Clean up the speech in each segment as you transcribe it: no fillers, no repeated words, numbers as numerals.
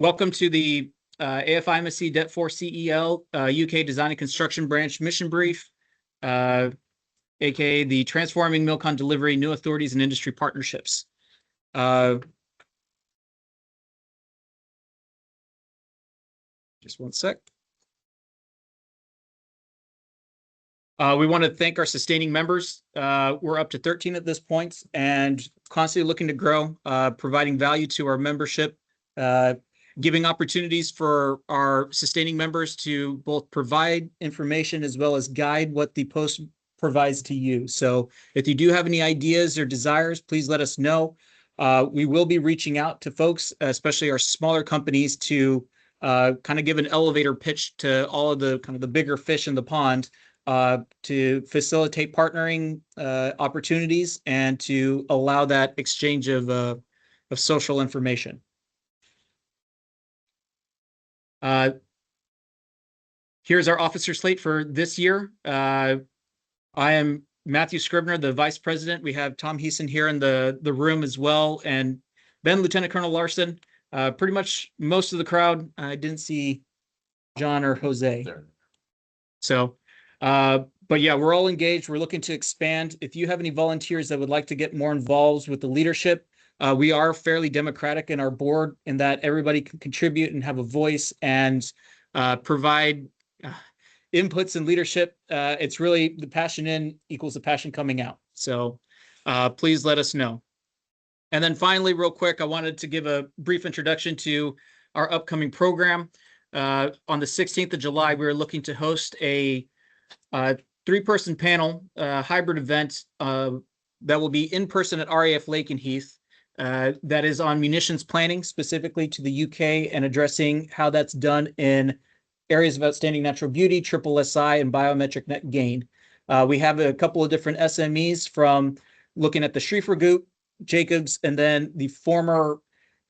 Welcome to the AFIMSC Det for CEL UK Design and Construction Branch Mission Brief, aka the Transforming MILCON Delivery, New Authorities and Industry Partnerships. Just one sec. We want to thank our sustaining members. We're up to 13 at this point and constantly looking to grow, providing value to our membership, giving opportunities for our sustaining members to both provide information as well as guide what the post provides to you. So if you do have any ideas or desires, please let us know. We will be reaching out to folks, especially our smaller companies, to kind of give an elevator pitch to all of the kind of the bigger fish in the pond, to facilitate partnering opportunities and to allow that exchange of social information. Here's our officer slate for this year. I am Matthew Scribner, the Vice President. We have Tom Heeson here in the room as well, and Ben Lieutenant Colonel Larson. Pretty much most of the crowd. I didn't see John or Jose. So, but yeah, we're all engaged. We're looking to expand. If you have any volunteers that would like to get more involved with the leadership, we are fairly democratic in our board in that everybody can contribute and have a voice and provide inputs and leadership. It's really the passion in equals the passion coming out. So please let us know. And then finally, real quick, I wanted to give a brief introduction to our upcoming program. On the 16th of July, we're looking to host a three-person panel hybrid event that will be in person at RAF Lakenheath. That is on munitions planning, specifically to the UK, and addressing how that's done in areas of outstanding natural beauty, triple SI, and biometric net gain. We have a couple of different SMEs, from looking at the Schrieffer Group, Jacobs, and then the former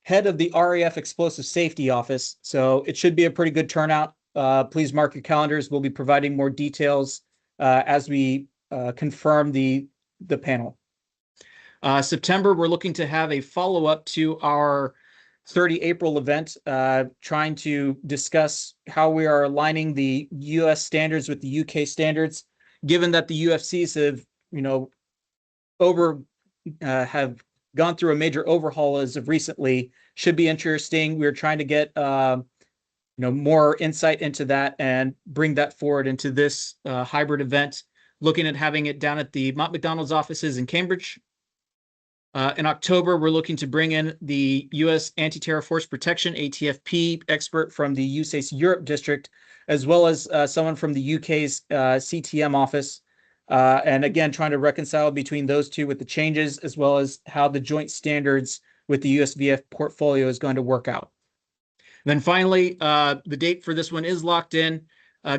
head of the RAF Explosive Safety Office. So it should be a pretty good turnout. Please mark your calendars. We'll be providing more details as we confirm the panel. September, we're looking to have a follow-up to our 30 April event, trying to discuss how we are aligning the US standards with the UK standards, given that the UFCs have, have gone through a major overhaul as of recently. Should be interesting. We're trying to get more insight into that and bring that forward into this hybrid event, looking at having it down at the Mott McDonald's offices in Cambridge. In October, we're looking to bring in the U.S. Anti-Terror Force Protection, ATFP, expert from the USACE Europe District, as well as someone from the UK's CTM office. And again, trying to reconcile between those two with the changes, as well as how the joint standards with the USVF portfolio is going to work out. And then finally, the date for this one is locked in,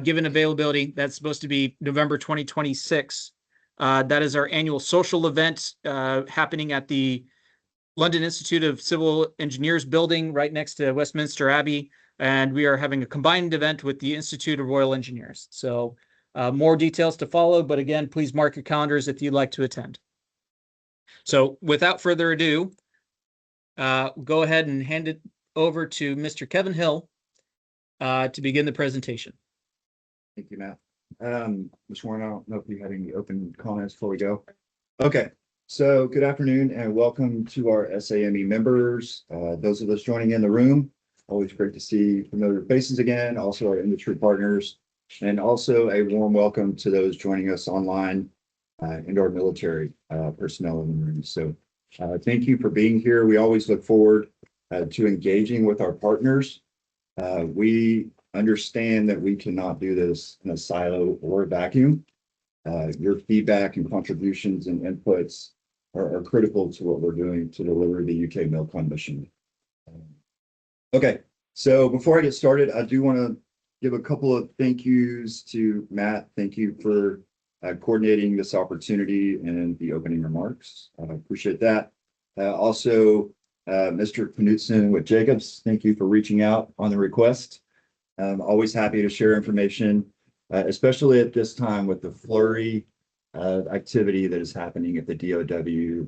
given availability. That's supposed to be November 2026. That is our annual social event happening at the London Institute of Civil Engineers building right next to Westminster Abbey. And we are having a combined event with the Institute of Royal Engineers. So more details to follow. But again, please mark your calendars if you'd like to attend. So without further ado, go ahead and hand it over to Mr. Kevin Hill to begin the presentation. Thank you, Matt. Ms. Warren, I don't know if you had any open comments before we go. Okay, so good afternoon and welcome to our SAME members. Those of us joining in the room, always great to see familiar faces again, also our industry partners, and also a warm welcome to those joining us online and our military personnel in the room. So thank you for being here. We always look forward to engaging with our partners. We understand that we cannot do this in a silo or a vacuum. Your feedback and contributions and inputs are critical to what we're doing to deliver the UK MILCON mission. Okay, so before I get started, I do want to give a couple of thank yous to Matt. Thank you for coordinating this opportunity and the opening remarks. I appreciate that. Also, Mr. Knudsen with Jacobs, thank you for reaching out on the request. I'm always happy to share information, especially at this time with the flurry of activity that is happening at the DOW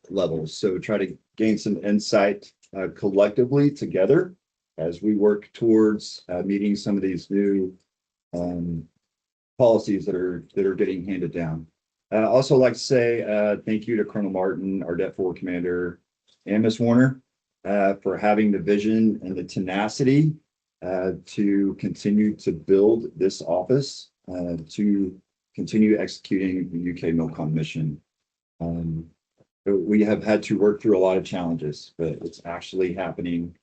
levels. So try to gain some insight collectively together as we work towards meeting some of these new policies that are getting handed down. Also like to say thank you to Colonel Martin, our Det Forward Commander, and Ms. Warner for having the vision and the tenacity to continue to build this office, to continue executing the UK MILCON mission. We have had to work through a lot of challenges, but it's actually happening.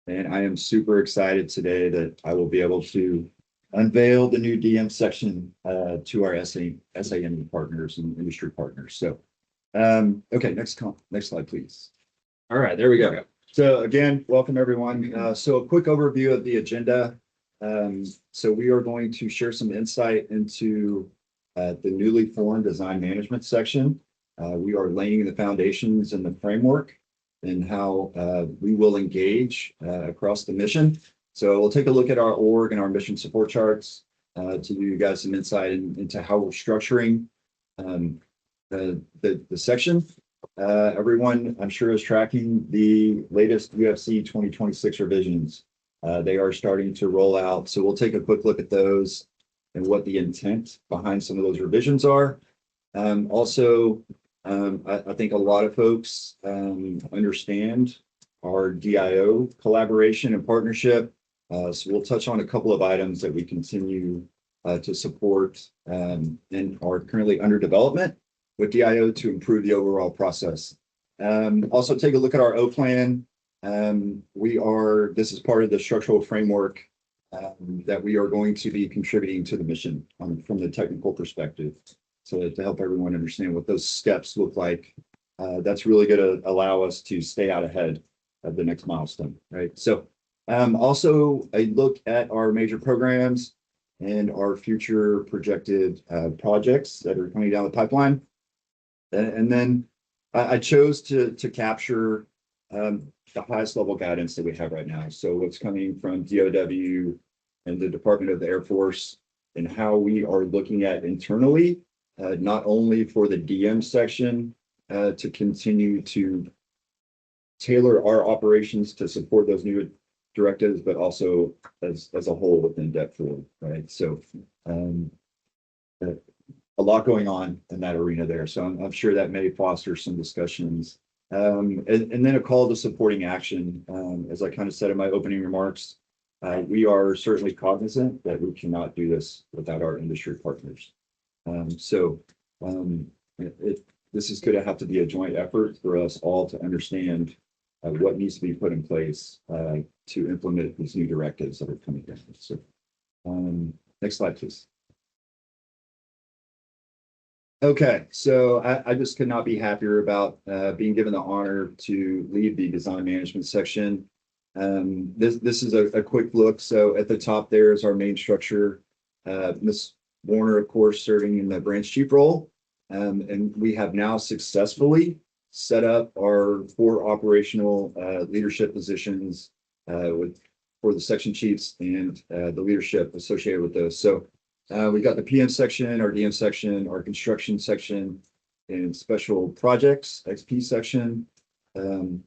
And I am super excited today that I will be able to unveil the new DM section to our SAM partners and industry partners. So, okay, next slide, please. All right, there we go. So again, welcome everyone. So a quick overview of the agenda. So we are going to share some insight into the newly formed design management section. We are laying the foundations and the framework and how we will engage across the mission. So we'll take a look at our org and our mission support charts to give you guys some insight into how we're structuring the section. Everyone, I'm sure, is tracking the latest UFC 2026 revisions. They are starting to roll out. So we'll take a quick look at those and what the intent behind some of those revisions are. Also, I think a lot of folks understand our DIO collaboration and partnership. So we'll touch on a couple of items that we continue to support and are currently under development with DIO to improve the overall process. Also take a look at our O plan. This is part of the structural framework that we are going to be contributing to the mission from the technical perspective. So to help everyone understand what those steps look like, that's really going to allow us to stay out ahead of the next milestone, right? So also a look at our major programs and our future projected projects that are coming down the pipeline. And then I chose to capture the highest level guidance that we have right now. So what's coming from DOW and the Department of the Air Force and how we are looking at internally, not only for the DM section to continue to tailor our operations to support those new directives, but also as a whole within Det Forward, right? So a lot going on in that arena there. So I'm sure that may foster some discussions. And then a call to supporting action. As I kind of said in my opening remarks, we are certainly cognizant that we cannot do this without our industry partners. This is going to have to be a joint effort for us all to understand what needs to be put in place to implement these new directives that are coming down. So next slide, please. Okay, so I just could not be happier about being given the honor to lead the design management section. This is a quick look. So at the top there is our main structure. Ms. Warner, of course, serving in the branch chief role. And we have now successfully set up our 4 operational leadership positions for the section chiefs and the leadership associated with those. So we've got the PM section, our DM section, our construction section, and special projects, XP section. And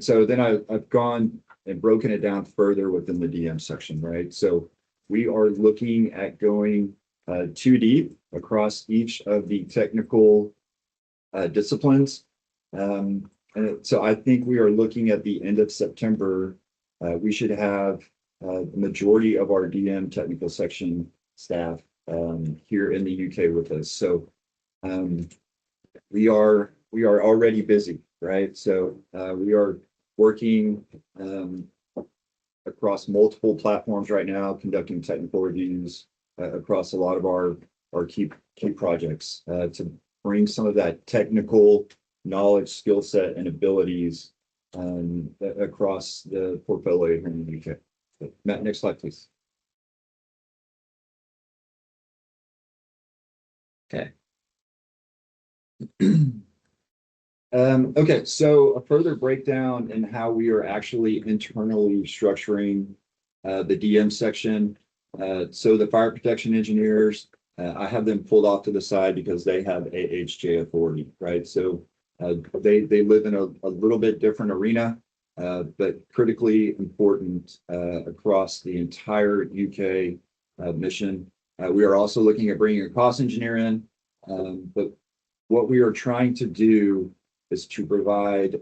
so then I've gone and broken it down further within the DM section, right? So we are looking at going too deep across each of the technical disciplines. And so I think we are looking at the end of September. We should have the majority of our DM technical section staff here in the UK with us. So we are already busy, right? So we are working across multiple platforms right now, conducting technical reviews across a lot of our key projects to bring some of that technical knowledge, skill set, and abilities across the portfolio here in the UK. Matt, next slide, please. Okay. Okay, so a further breakdown in how we are actually internally structuring the DM section. So the fire protection engineers, I have them pulled off to the side because they have AHJ authority, right? So they live in a little bit different arena. but critically important across the entire UK mission. We are also looking at bringing a cost engineer in, but what we are trying to do is to provide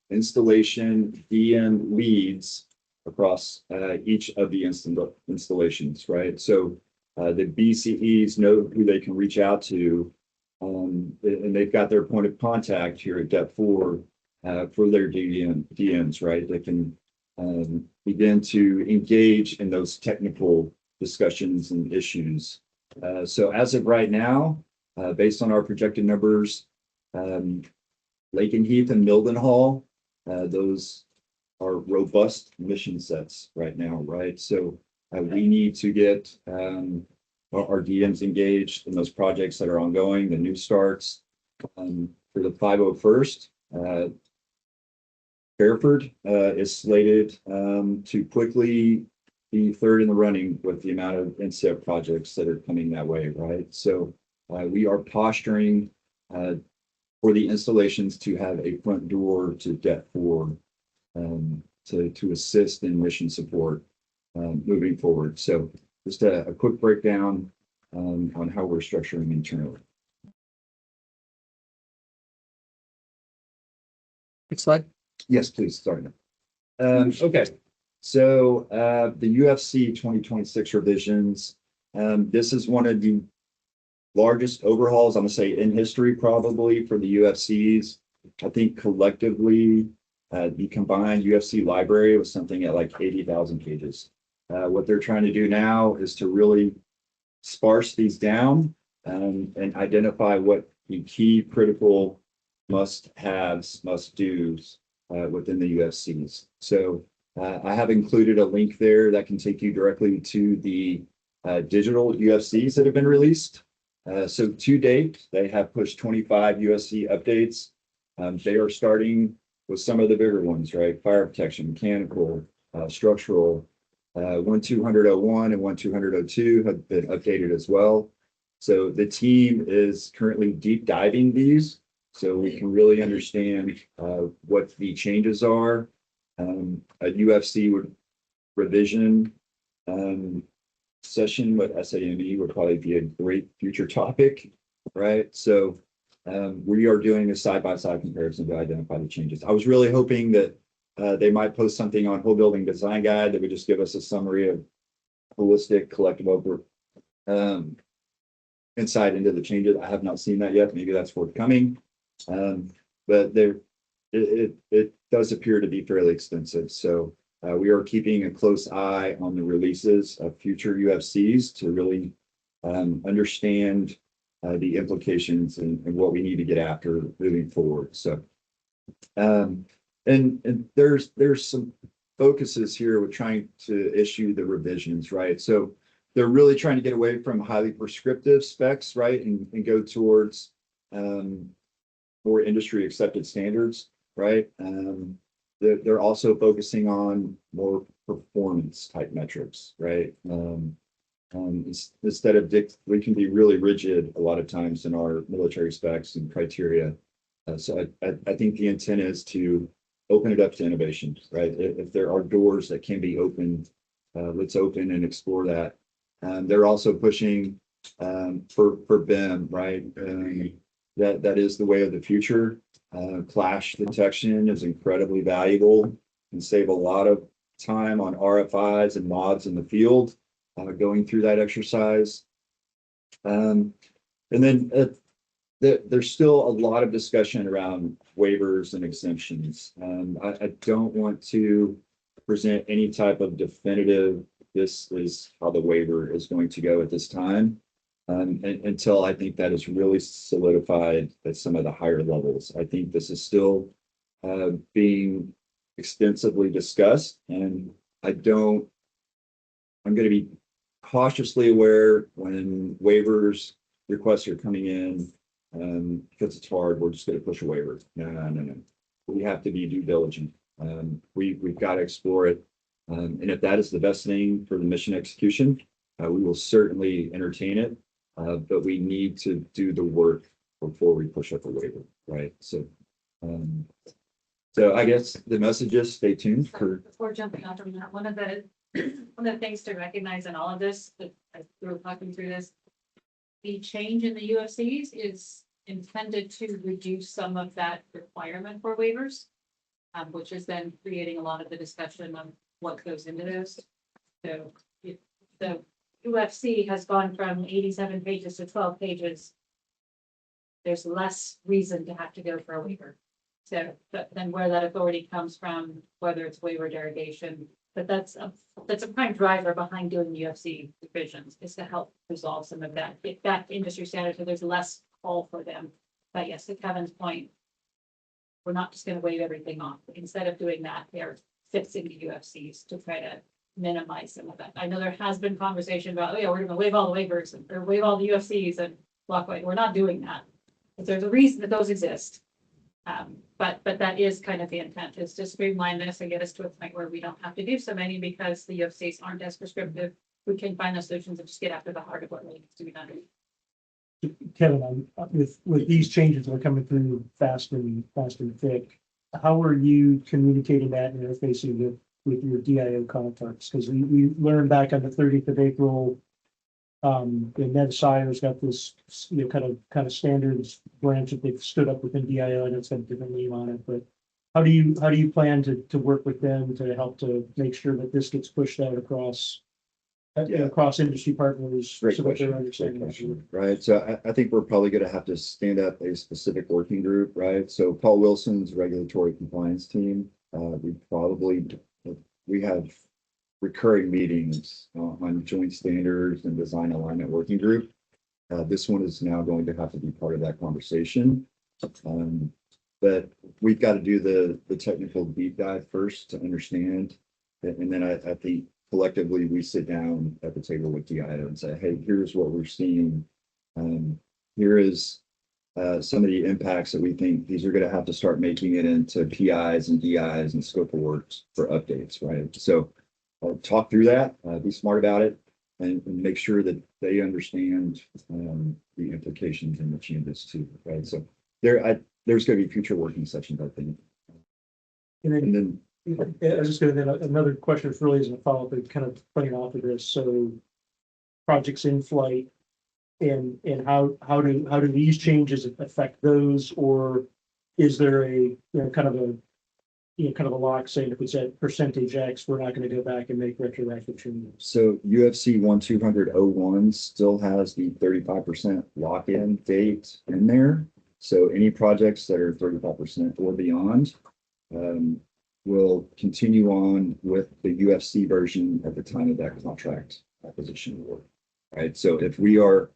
installation DM leads across each of the installations, right? So the BCEs know who they can reach out to, and they've got their point of contact here at DEP 4 for their DMs, right? They can begin to engage in those technical discussions and issues. So as of right now, based on our projected numbers, Lakenheath and Mildenhall, those are robust mission sets right now, right? So we need to get our DMs engaged in those projects that are ongoing, the new starts. For the 501st, Fairford is slated to quickly be third in the running with the amount of NCEP projects that are coming that way, right? So we are posturing for the installations to have a front door to DEP 4 to assist in mission support moving forward. So just a quick breakdown on how we're structuring internally. Next slide. Yes, please. Sorry. Okay. So the UFC 2026 revisions. This is one of the largest overhauls, I'm gonna say, in history, probably for the UFCs. I think collectively, the combined UFC library was something at like 80,000 pages. What they're trying to do now is to really sparse these down and identify what the key critical must-haves, must-dos within the UFCs. So I have included a link there that can take you directly to the digital UFCs that have been released. So to date, they have pushed 25 USC updates. They are starting with some of the bigger ones, right? Fire protection, mechanical, structural. 1.200.01 and 1.200.02 have been updated as well. So the team is currently deep diving these so we can really understand what the changes are. A UFC revision session with SAME would probably be a great future topic, right? So we are doing a side-by-side comparison to identify the changes. I was really hoping that they might post something on whole building design guide that would just give us a summary of holistic collective over insight into the changes. I have not seen that yet. Maybe that's forthcoming. But it does appear to be fairly extensive. So we are keeping a close eye on the releases of future UFCs to really understand the implications and what we need to get after moving forward. So, and there's some focuses here with trying to issue the revisions, right? So they're really trying to get away from highly prescriptive specs, right, and go towards more industry accepted standards, right? They're also focusing on more performance type metrics, right? Instead of we can be really rigid a lot of times in our military specs and criteria. So I think the intent is to open it up to innovation, right? If there are doors that can be opened, let's open and explore that. They're also pushing for BIM, right? That is the way of the future. Clash detection is incredibly valuable and save a lot of time on RFIs and mods in the field going through that exercise. And then there's still a lot of discussion around waivers and exemptions. I don't want to present any type of definitive, this is how the waiver is going to go at this time. Until I think that is really solidified at some of the higher levels. I think this is still being extensively discussed, and I'm going to be cautiously aware when waivers requests are coming in because it's hard. We're just going to push a waiver. No. We have to be due diligent. We've got to explore it, and if that is the best thing for the mission execution, we will certainly entertain it. But we need to do the work before we push up a waiver, right? So So I guess the message is stay tuned for, Before jumping off from that, one of the things to recognize in all of this, that as we were talking through this, the change in the UFCs is intended to reduce some of that requirement for waivers, which is then creating a lot of the discussion of what goes into those. So if the UFC has gone from 87 pages to 12 pages, there's less reason to have to go for a waiver. So, but then where that authority comes from, whether it's waiver derogation, but that's a prime driver behind doing UFC revisions, is to help resolve some of that, get back to industry standards, so there's less call for them. But yes, to Kevin's point, we're not just gonna waive everything off. Instead of doing that, they're fixing the UFCs to try to minimize some of that. I know there has been conversation about, oh yeah, we're gonna waive all the waivers or waive all the UFCs and block away. We're not doing that. But there's a reason that those exist. But that is kind of the intent, is to streamline this and get us to a point where we don't have to do so many because the UFCs aren't as prescriptive. We can find those solutions and just get after the heart of what really needs to be done. Kevin, with these changes that are coming through fast and thick, how are you communicating that and interfacing with your DIO counterparts? Because we learned back on the 30th of April, the Ned Sire's got this, kind of standards branch that they've stood up within DIO, and it's got a different name on it. But how do you plan to work with them to help to make sure that this gets pushed out across across industry partners? Great so that they're question. understanding Great this? question. Right. So I think we're probably going to have to stand up a specific working group, right? So Paul Wilson's regulatory compliance team, we have recurring meetings on joint standards and design alignment working group. This one is now going to have to be part of that conversation. But we've got to do the technical deep dive first to understand. And then I think collectively we sit down at the table with DIO and say, hey, here's what we're seeing. Here is some of the impacts that we think these are going to have to start making it into PIs and DIs and scope of works for updates, right? So talk through that, be smart about it, and make sure that they understand the implications and the changes too, right? So there's going to be future working sessions, I think. And then I was just gonna, then another question that really isn't a follow-up, but kind of playing off of this. So projects in flight and how do these changes affect those, or is there a, kind of a lock saying if it's at percentage X, we're not going to go back and make retroactive changes? So UFC 1200-01 still has the 35% lock-in date in there. So any projects that are 35% or beyond will continue on with the UFC version at the time of that contract acquisition award. Right. So if we are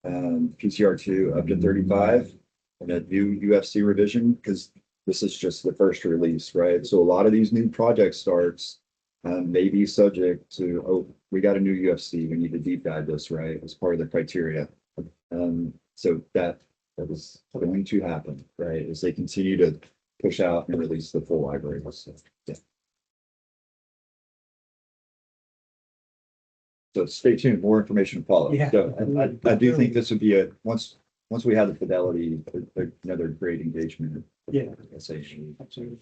PCR2 up to 35 and a new UFC revision, because this is just the first release, right? So a lot of these new project starts may be subject to, oh, we got a new UFC, we need to deep dive this, right? As part of the criteria. So that is going to happen, right? As they continue to push out and release the full library. So, yeah. So stay tuned, more information to follow. Yeah. So I do think this would be once we have the fidelity, another great engagement. Yeah. Absolutely.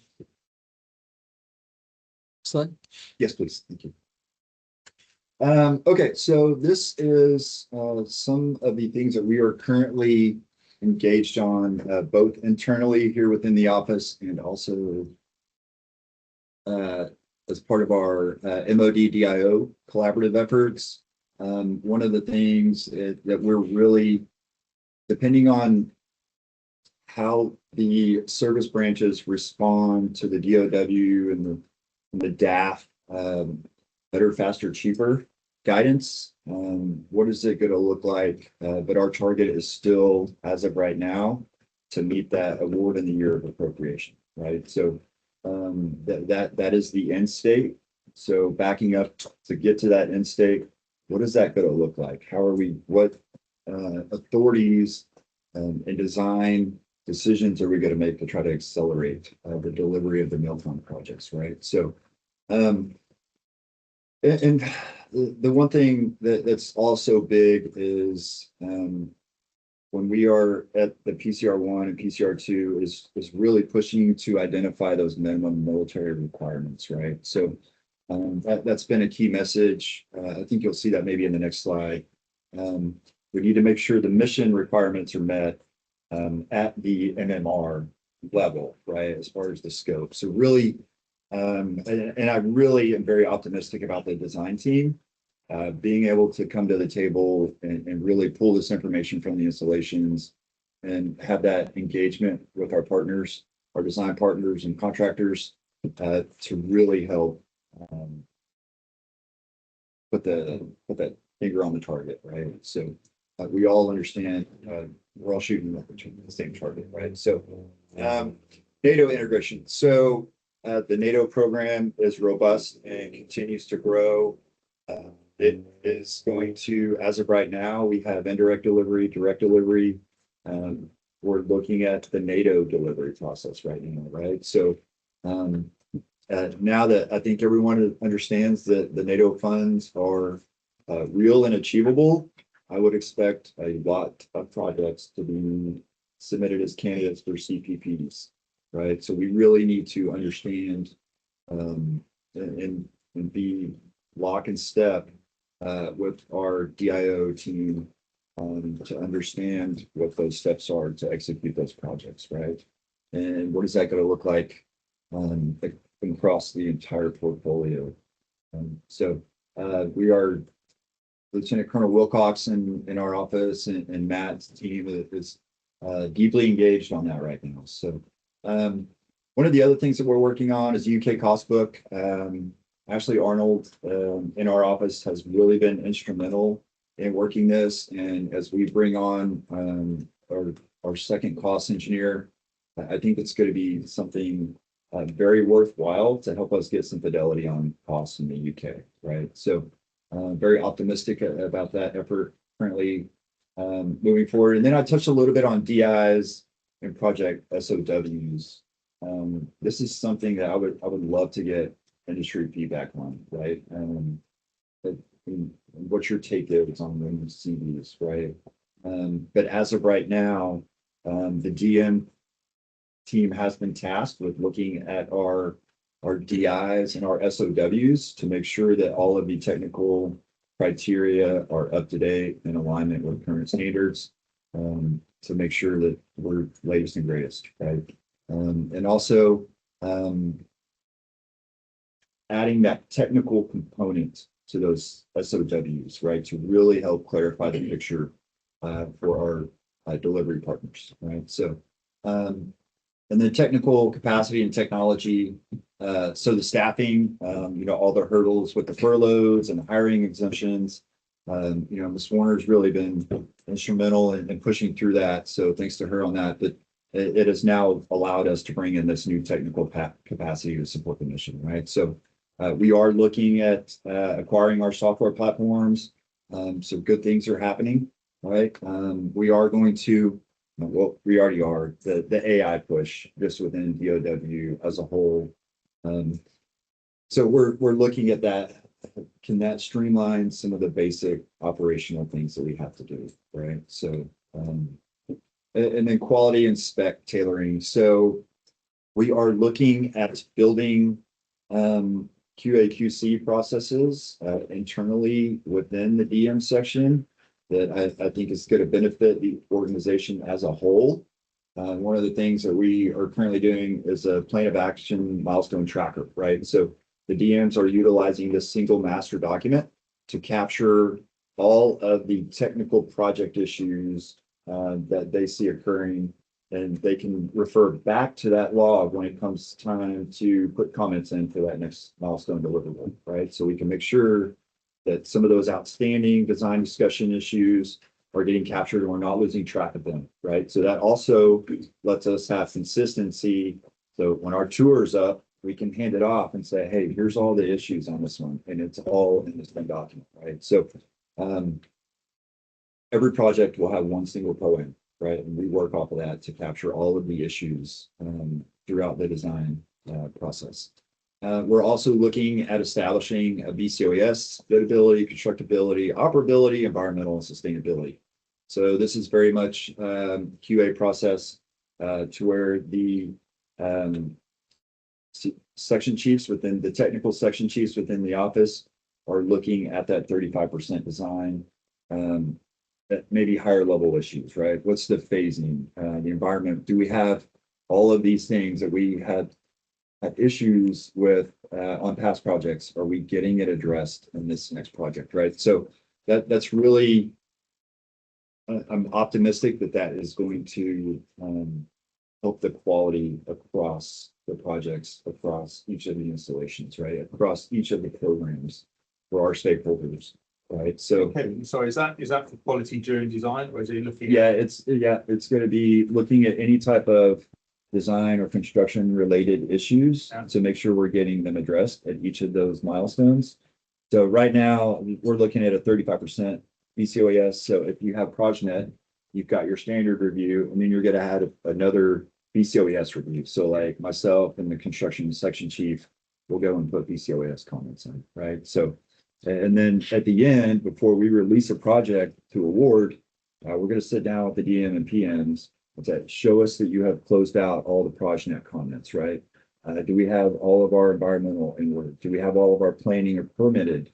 Slide. Yes, please. Thank you. Okay, so this is some of the things that we are currently engaged on, both internally here within the office and also as part of our MOD DIO collaborative efforts. One of the things that we're really, depending on how the service branches respond to the DOW and the DAF, better, faster, cheaper guidance. What is it going to look like? But our target is still, as of right now, to meet that award in the year of appropriation, right? So that is the end state. So backing up to get to that end state, what is that going to look like? What authorities and design decisions are we going to make to try to accelerate the delivery of the MILCON projects, right? So, and the one thing that's also big is when we are at the PCR1 and PCR2 is really pushing to identify those minimum military requirements, right? So that's been a key message. I think you'll see that maybe in the next slide. We need to make sure the mission requirements are met at the MMR level, right, as far as the scope. So really, and I really am very optimistic about the design team being able to come to the table and really pull this information from the installations and have that engagement with our partners, our design partners and contractors to really help put that finger on the target, right? So we all understand we're all shooting the same target, right? So NATO integration. So the NATO program is robust and continues to grow. It is going to, as of right now, we have indirect delivery, direct delivery. We're looking at the NATO delivery process right now, right? So now that I think everyone understands that the NATO funds are real and achievable, I would expect a lot of projects to be submitted as candidates for CPPs, right? So we really need to understand and be lock and step with our DIO team to understand what those steps are to execute those projects, right? And what is that going to look like across the entire portfolio? So we are Lieutenant Colonel Wilcox in our office and Matt's team is deeply engaged on that right now. So one of the other things that we're working on is UK cost book. Ashley Arnold in our office has really been instrumental in working this. And as we bring on our second cost engineer, I think it's going to be something very worthwhile to help us get some fidelity on costs in the UK, right? So very optimistic about that effort currently moving forward. And then I touched a little bit on DIs and project SOWs. This is something that I would love to get industry feedback on, right? What your take is on when you see these, right? But as of right now, the GM team has been tasked with looking at our DIs and our SOWs to make sure that all of the technical criteria are up to date in alignment with current standards to make sure that we're latest and greatest, right? And also adding that technical component to those SOWs, right, to really help clarify the picture for our delivery partners, right? So, and then technical capacity and technology. So the staffing, all the hurdles with the furloughs and the hiring exemptions. Ms. Warner's really been instrumental in pushing through that. So thanks to her on that. But it has now allowed us to bring in this new technical capacity to support the mission, right? So we are looking at acquiring our software platforms. So good things are happening, right? We are going to, well, we already are, the AI push just within DOW as a whole. So we're looking at that. Can that streamline some of the basic operational things that we have to do, right? So, and then quality and spec tailoring. So we are looking at building QA/QC processes internally within the DM section that I think is going to benefit the organization as a whole. One of the things that we are currently doing is a plan of action milestone tracker, right? So the DMs are utilizing this single master document to capture all of the technical project issues that they see occurring, and they can refer back to that log when it comes time to put comments in for that next milestone deliverable, right? So we can make sure that some of those outstanding design discussion issues are getting captured and we're not losing track of them, right? So that also lets us have consistency. So when our tour is up, we can hand it off and say, hey, here's all the issues on this one, and it's all in this document, right? So every project will have one single POEM, right? And we work off of that to capture all of the issues throughout the design process. We're also looking at establishing a BCOS, buildability, constructability, operability, environmental, and sustainability. So this is very much QA process to where the section chiefs within the technical section chiefs within the office are looking at that 35% design, that maybe higher level issues, right? What's the phasing, the environment? Do we have all of these things that we had issues with on past projects? Are we getting it addressed in this next project, right? So that's really, I'm optimistic that that is going to help the quality across the projects, across each of the installations, right? Across each of the programs for our stakeholders, right? So Kevin, sorry, is that for quality during design, or is it looking? yeah, it's going to be looking at any type of design or construction related issues to make sure we're getting them addressed at each of those milestones. So right now we're looking at a 35% BCOAS. So if you have ProjNet, you've got your standard review, and then you're going to have another BCOAS review. So like myself and the construction section chief will go and put BCOAS comments in, right? So, and then at the end, before we release a project to award, we're going to sit down with the DM and PMs that show us that you have closed out all the ProjNet comments, right? Do we have all of our environmental in order? Do we have all of our planning or permitted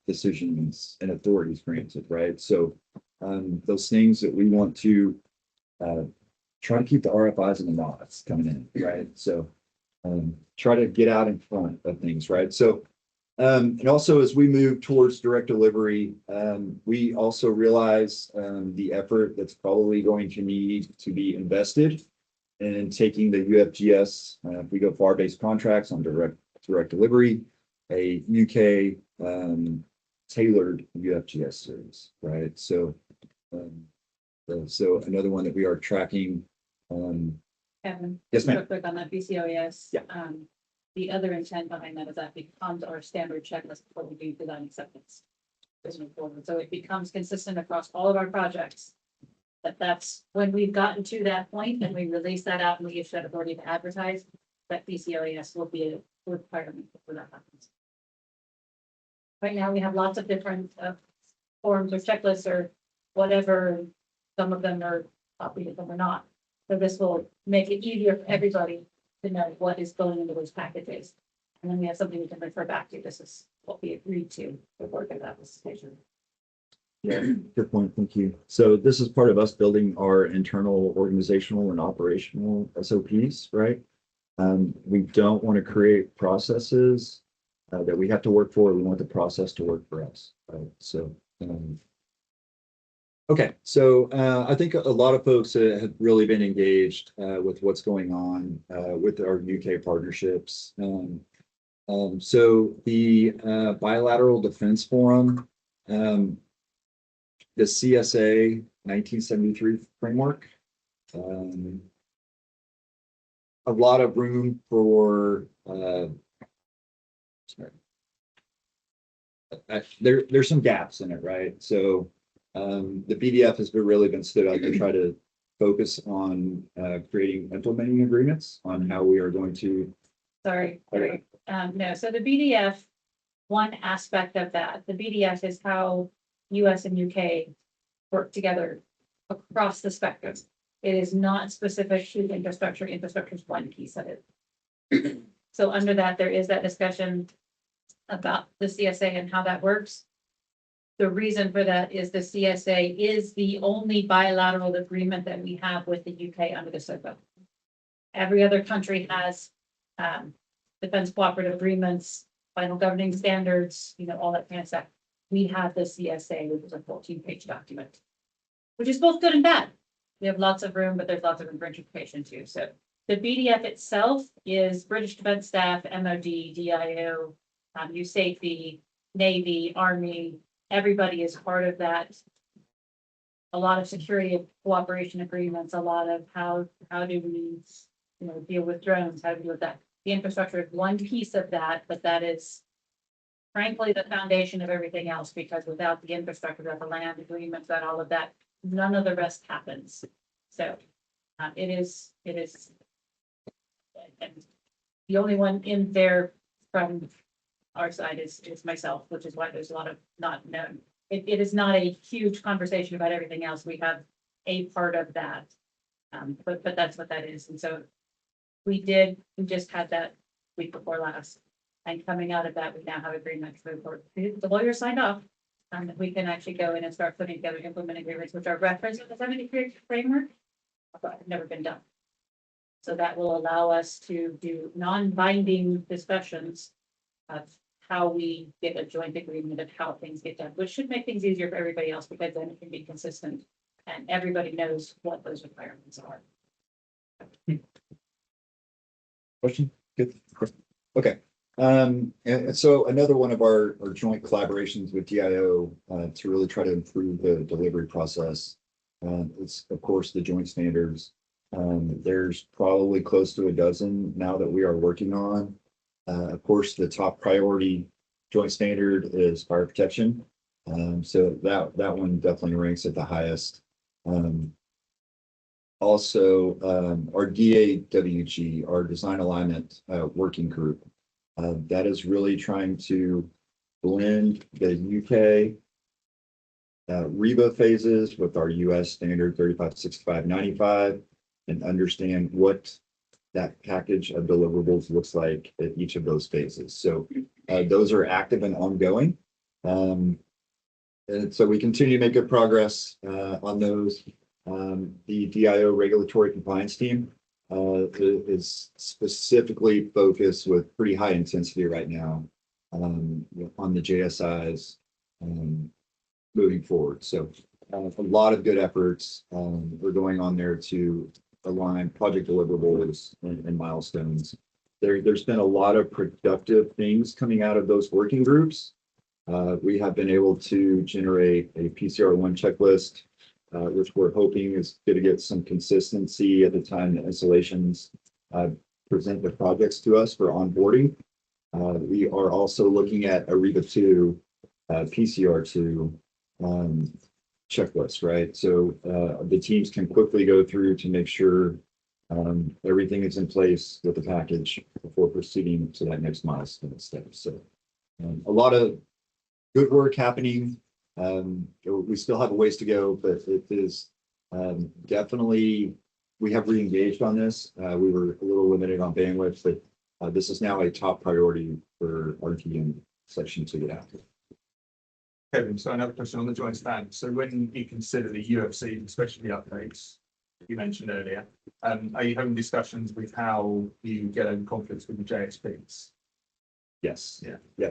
decisions and authorities granted, right? So those things that we want to try to keep the RFIs and the nods coming in, right? So try to get out in front of things, right? So and also as we move towards direct delivery, we also realize the effort that's probably going to need to be invested in taking the UFGS, if we go FAR-based contracts on direct delivery, a UK tailored UFGS service, right? So so another one that we are tracking. Kevin. Yes, ma'am. Real quick on that BCOAS. Yeah. The other intent behind that is that becomes our standard checklist before we do design acceptance. So it becomes consistent across all of our projects. That's when we've gotten to that point and we release that out and we issue that authority to advertise, that BCOAS will be a requirement before that happens. Right now, we have lots of different forms or checklists or whatever. Some of them are copied, some are not. So this will make it easier for everybody to know what is going into those packages. And then we have something we can refer back to. This is what we agreed to before we got this decision. Yeah, good point. Thank you. So this is part of us building our internal organizational and operational SOPs, right? We don't want to create processes that we have to work for. We want the process to work for us, right? So, okay. So I think a lot of folks have really been engaged with what's going on with our UK partnerships. So the Bilateral Defense Forum, the CSA 1973 framework, a lot of room for there's some gaps in it, right? So the BDF has really been stood up to try to focus on creating implementing agreements on how we are going to. Sorry. No, so the BDF, one aspect of that, the BDF is how US and UK work together across the spectrum. It is not specific to infrastructure. Infrastructure is one piece of it. So under that, there is that discussion about the CSA and how that works. The reason for that is the CSA is the only bilateral agreement that we have with the UK under the SOFA. Every other country has defense cooperative agreements, final governing standards, all that kind of stuff. We have the CSA, which is a 14-page document, which is both good and bad. We have lots of room, but there's lots of room for interpretation too. So the BDF itself is British Defense Staff, MOD, DIO, USAFE, Navy, Army. Everybody is part of that. A lot of security cooperation agreements, a lot of how do we deal with drones, how do we deal with that. The infrastructure is one piece of that, but that is frankly the foundation of everything else, because without the infrastructure, without the land agreements, without all of that, none of the rest happens. So it is, and the only one in there from our side is myself, which is why there's a lot of not known. it is not a huge conversation about everything else. We have a part of that. But that's what that is. And so we just had that week before last. And coming out of that, we now have agreements. The lawyer signed off. That we can actually go in and start putting together implement agreements, which are referenced in the 73 framework, but have never been done. So that will allow us to do non-binding discussions of how we get a joint agreement of how things get done, which should make things easier for everybody else because then it can be consistent and everybody knows what those requirements are. Question? Good. Okay. And so another one of our joint collaborations with DIO to really try to improve the delivery process is, of course, the joint standards. There's probably close to a dozen now that we are working on. Of course, the top priority joint standard is fire protection. So that one definitely ranks at the highest. Also, our DAWG, our design alignment working group, that is really trying to blend the UK REBA phases with our US standard 356595 and understand what that package of deliverables looks like at each of those phases. So those are active and ongoing. And so we continue to make good progress on those. The DIO regulatory compliance team is specifically focused with pretty high intensity right now on the JSIs moving forward. So a lot of good efforts are going on there to align project deliverables and milestones. There's been a lot of productive things coming out of those working groups. We have been able to generate a PCR1 checklist, which we're hoping is going to get some consistency at the time the installations present the projects to us for onboarding. We are also looking at a REBA2, PCR2 checklist, right? So the teams can quickly go through to make sure everything is in place with the package before proceeding to that next milestone step. So a lot of good work happening. We still have a ways to go, but it is definitely, we have re-engaged on this. We were a little limited on bandwidth, but this is now a top priority for our team section to get after. Kevin, so another question on the joint stand. So when you consider the UFC, especially the updates you mentioned earlier, are you having discussions with how you get over conflicts with the JSPs? Yes. Yeah.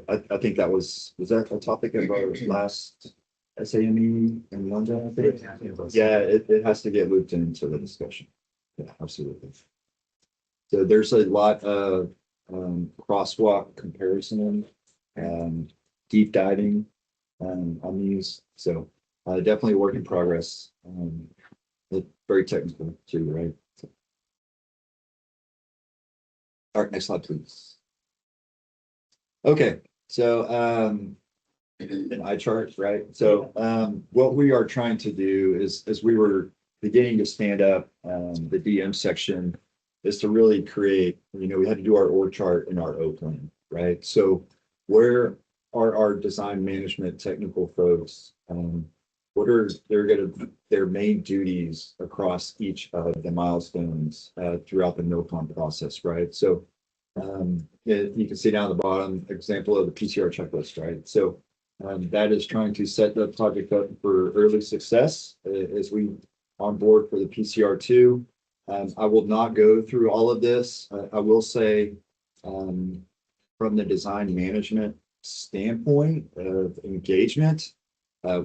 I think that was that a topic of our last SAME in London, I think? Yeah, it has to get looped into the discussion. Yeah, absolutely. So there's a lot of crosswalk comparison and deep diving on these. So definitely a work in progress. Very technical too, right? So. All right, next slide, please. Okay, so an eye chart, right? So what we are trying to do is, as we were beginning to stand up the DM section, is to really create, we had to do our org chart and our O plan, right? So where are our design management technical folks? What are their main duties across each of the milestones throughout the MILCON process, right? So you can see down the bottom example of the PCR checklist, right? So that is trying to set the project up for early success as we on board for the PCR2. I will not go through all of this. I will say from the design management standpoint of engagement,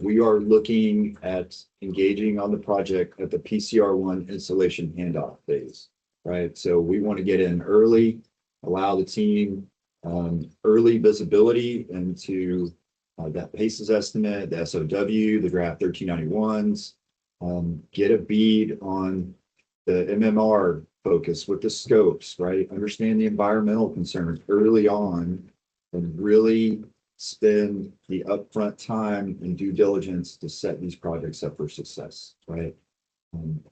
we are looking at engaging on the project at the PCR1 installation handoff phase, right? So we want to get in early, allow the team early visibility into that PACES estimate, the SOW, the draft 1391s, get a bead on the MMR focus with the scopes, right? Understand the environmental concerns early on and really spend the upfront time and due diligence to set these projects up for success, right? And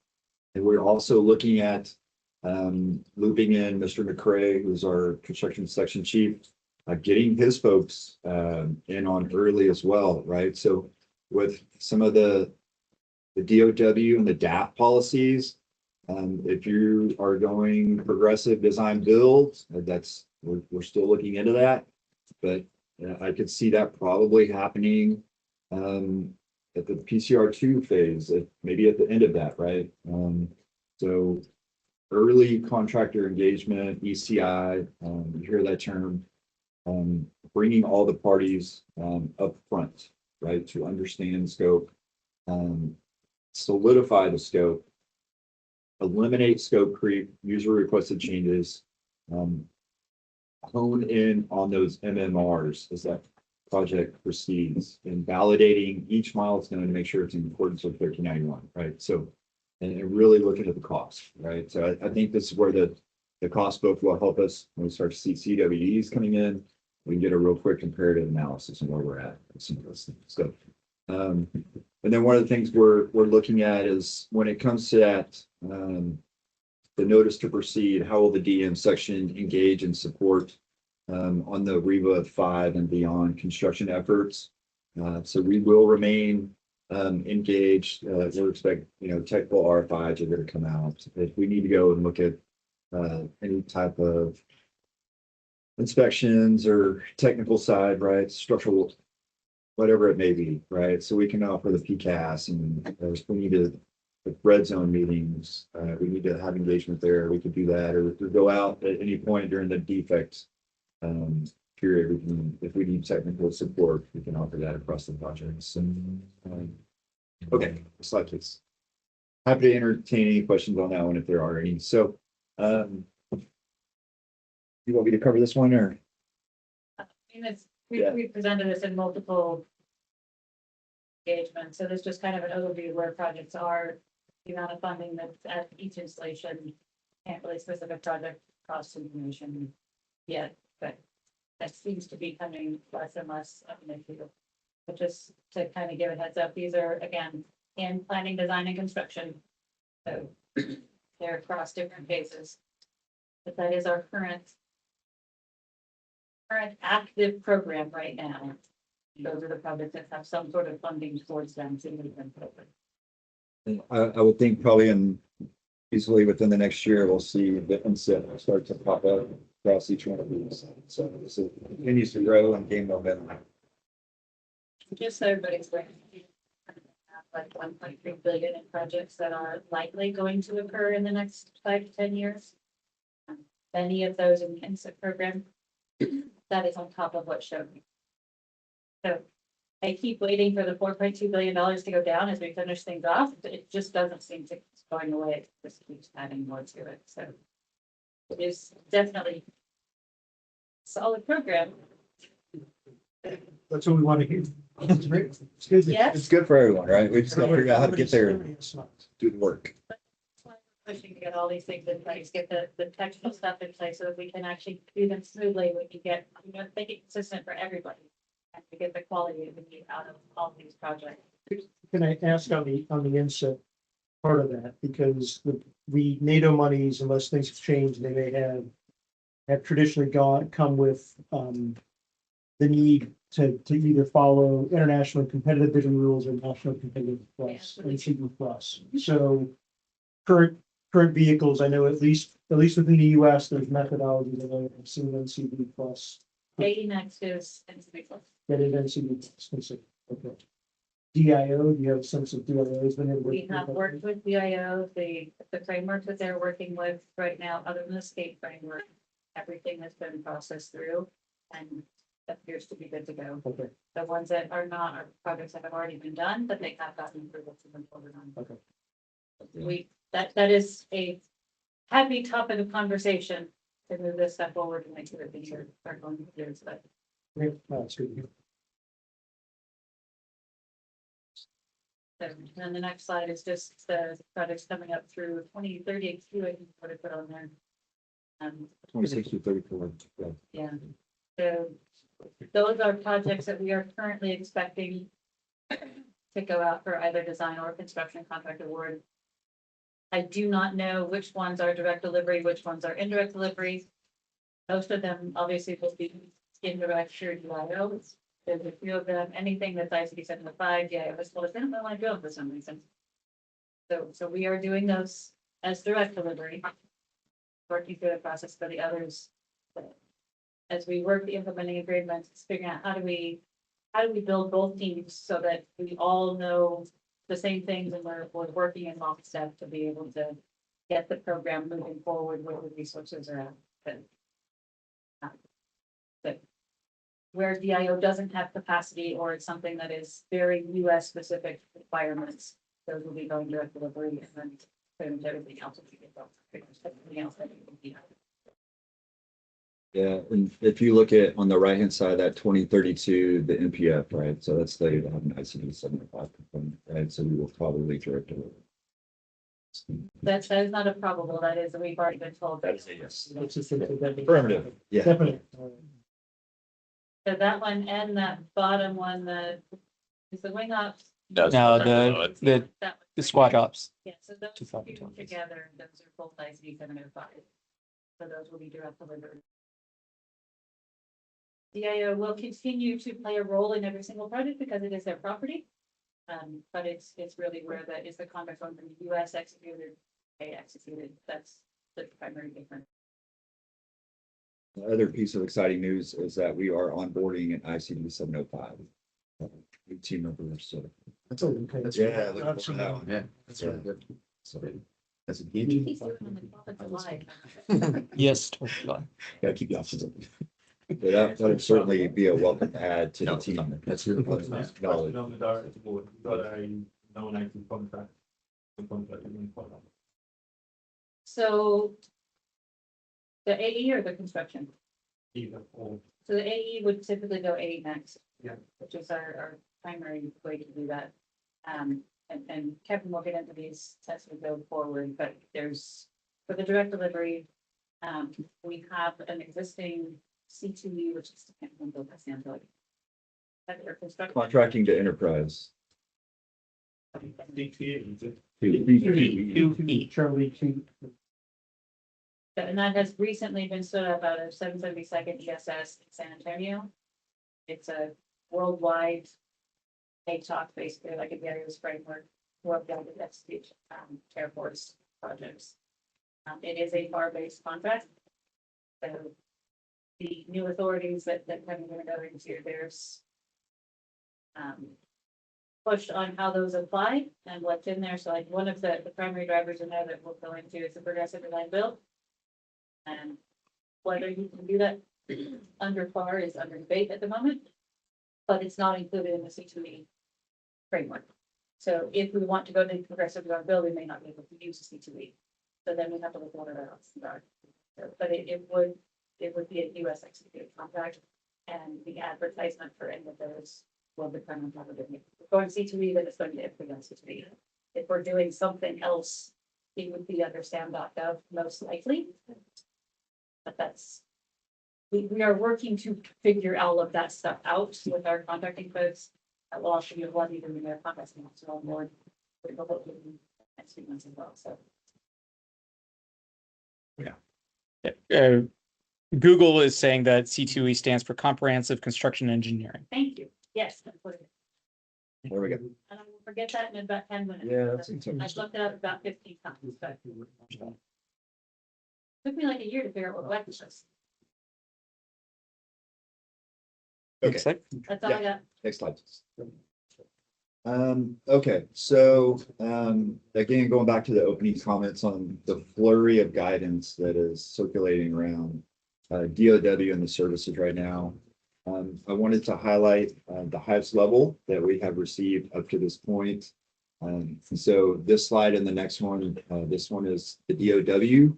we're also looking at looping in Mr. McCrae, who's our construction section chief, getting his folks in on early as well, right? So with some of the DOW and the DAP policies, if you are going progressive design builds, we're still looking into that. But I could see that probably happening at the PCR2 phase, maybe at the end of that, right? So early contractor engagement, ECI, you hear that term, bringing all the parties up front, right, to understand scope, solidify the scope, eliminate scope creep, user requested changes, hone in on those MMRs as that project proceeds, and validating each milestone to make sure it's in accordance with 1391, right? So, and really looking at the cost, right? So I think this is where the cost book will help us when we start to see CWDs coming in. We can get a real quick comparative analysis on where we're at with some of those things. So, and then one of the things we're looking at is when it comes to that, the notice to proceed, how will the DM section engage and support on the REVA 5 and beyond construction efforts? So we will remain engaged. We'll expect, technical RFIs are going to come out. If we need to go and look at any type of inspections or technical side, right? Structural, whatever it may be, right? So we can offer the PCAS, and if we need to, with red zone meetings, we need to have engagement there. We could do that, or go out at any point during the defect period. We can, if we need technical support, we can offer that across the projects. And okay, slide please. Happy to entertain any questions on that one if there are any. So, you want me to cover this one, or? We presented this in multiple engagements, so there's just kind of an overview of where projects are, the amount of funding that's at each installation. Can't really specific project cost information yet, but that seems to be coming less and less of an issue. But just to kind of give a heads up, these are again in planning, design, and construction, so they're across different phases. But that is our current active program right now. Those are the projects that have some sort of funding towards them. I would think probably easily within the next year, we'll see the inset start to pop up across each one of these. So this continues to grow and gain momentum. Just so everybody's aware, like 1.3 billion in projects that are likely going to occur in the next 5 to 10 years. Many of those in the inset program, that is on top of what's shown. So I keep waiting for the $4.2 billion to go down as we finish things off. It just doesn't seem to keep going away. It just keeps adding more to it. So it is definitely a solid program. That's what we want to hear. It's great. It's good. Yes. It's good for everyone, right? We just got to figure out how to get there and do the work. Pushing to get all these things in place, get the technical stuff in place so that we can actually do them smoothly. We can get, make it consistent for everybody. And to get the quality that we need out of all of these projects. Can I ask on the inset part of that, because the NATO monies, unless things have changed, they may have traditionally come with the need to either follow international competitive bidding rules or national competitive plus, NCB plus. So current vehicles, I know at least within the US, there's methodologies that I've seen NCB plus. Next is NCB plus. That is NCB specific. Okay. DIO, do you have a sense of DIO's been able to? We have worked with DIO, the framework that they're working with right now, other than the state framework, everything has been processed through and appears to be good to go. Okay. The ones that are not are projects that have already been done, but they have gotten approval to move forward on. Okay. That is a happy topic of conversation to move this stuff forward and make sure that things are going to do. But Great. That's good. so, and then the next slide is just the projects coming up through 2032. I think what I put on there. 26 to 34. Yeah. Yeah. So those are projects that we are currently expecting to go out for either design or construction contract award. I do not know which ones are direct delivery, which ones are indirect delivery. Most of them obviously will be indirect or DIO. There's a few of them, anything that's ICD 705, yeah, it was told us, they don't want to do it for some reason. So we are doing those as direct delivery. Working through the process for the others. But as we work the implementing agreements, figuring out how do we build both teams so that we all know the same things and we're working in lockstep to be able to get the program moving forward where the resources are at. But where DIO doesn't have capacity or it's something that is very US specific requirements, those will be going direct delivery and then pretty much everything else will be everything else that will be. Yeah, and if you look at on the right-hand side of that 2032, the NPF, right? So that's the have an ICD 75 component, right? So we will probably direct deliver. That is not a probable, that is, we've already been told. That is a yes. Let's just say that- Affirmative, yeah. Definitely. So that one and that bottom one, is the wing ops. No, the squad ops. Yeah, so those two 2020. together, those are both ICD 705. So those will be direct delivered. DIO will continue to play a role in every single project because it is their property. But it's really where is the contract on the US executed, they executed, that's the primary difference. The other piece of exciting news is that we are onboarding an ICD 705. New team members, so. That's okay. Yeah, looking forward to that one. Yeah, that's really good. So That's a He's huge. doing on the 4th of July. Yes, totally. Gotta keep the options open. but that would certainly be a welcome add to the No, team. that's really good. Question on the director board, we've got a nominated contract. The contract is in follow. So the AE or the construction? Either or. So the AE would typically go AE next. Yeah. Which is our primary way to do that. And Kevin will get into these as we go forward, but there's, for the direct delivery, we have an existing C2E, which is, I can't remember what that stands for. That are construction. Contracting to enterprise. DTA, is it? Charlie, And that has recently been stood up out of 772nd ESS in San Antonio. It's a worldwide talk, basically like a various framework, worldwide execute Air Force projects. It is a FAR-based contract. So the new authorities that I'm going to go into, there's push on how those apply and what's in there. So like one of the primary drivers in there that we'll go into is the progressive design build. And whether you can do that under FAR is under debate at the moment, but it's not included in the C2E framework. So if we want to go to progressive design build, we may not be able to use the C2E. So then we have to look at what else. But it would be a US executed contract, and the advertisement for any of those will depend on how we're doing it. If we're going C2E, then it's going to be everything on C2E. If we're doing something else, it would be under SAM.gov most likely. But that's, we are working to figure all of that stuff out with our contracting folks. That will also be a lot even in their contracting officer on board. We're hoping next few months as well, so. Google is saying that C2E stands for Comprehensive Construction Engineering. Thank you. Yes, that's what it is. There we go. And I will forget that in about 10 minutes. Yeah, that's I looked it up about 15 times, but took me like a year to figure out what web was. Okay. That's all I got. Next slide. Okay, so, again, going back to the opening comments on the flurry of guidance that is circulating around DOW and the services right now. I wanted to highlight the highest level that we have received up to this point. So this slide and the next one, this one is the DOW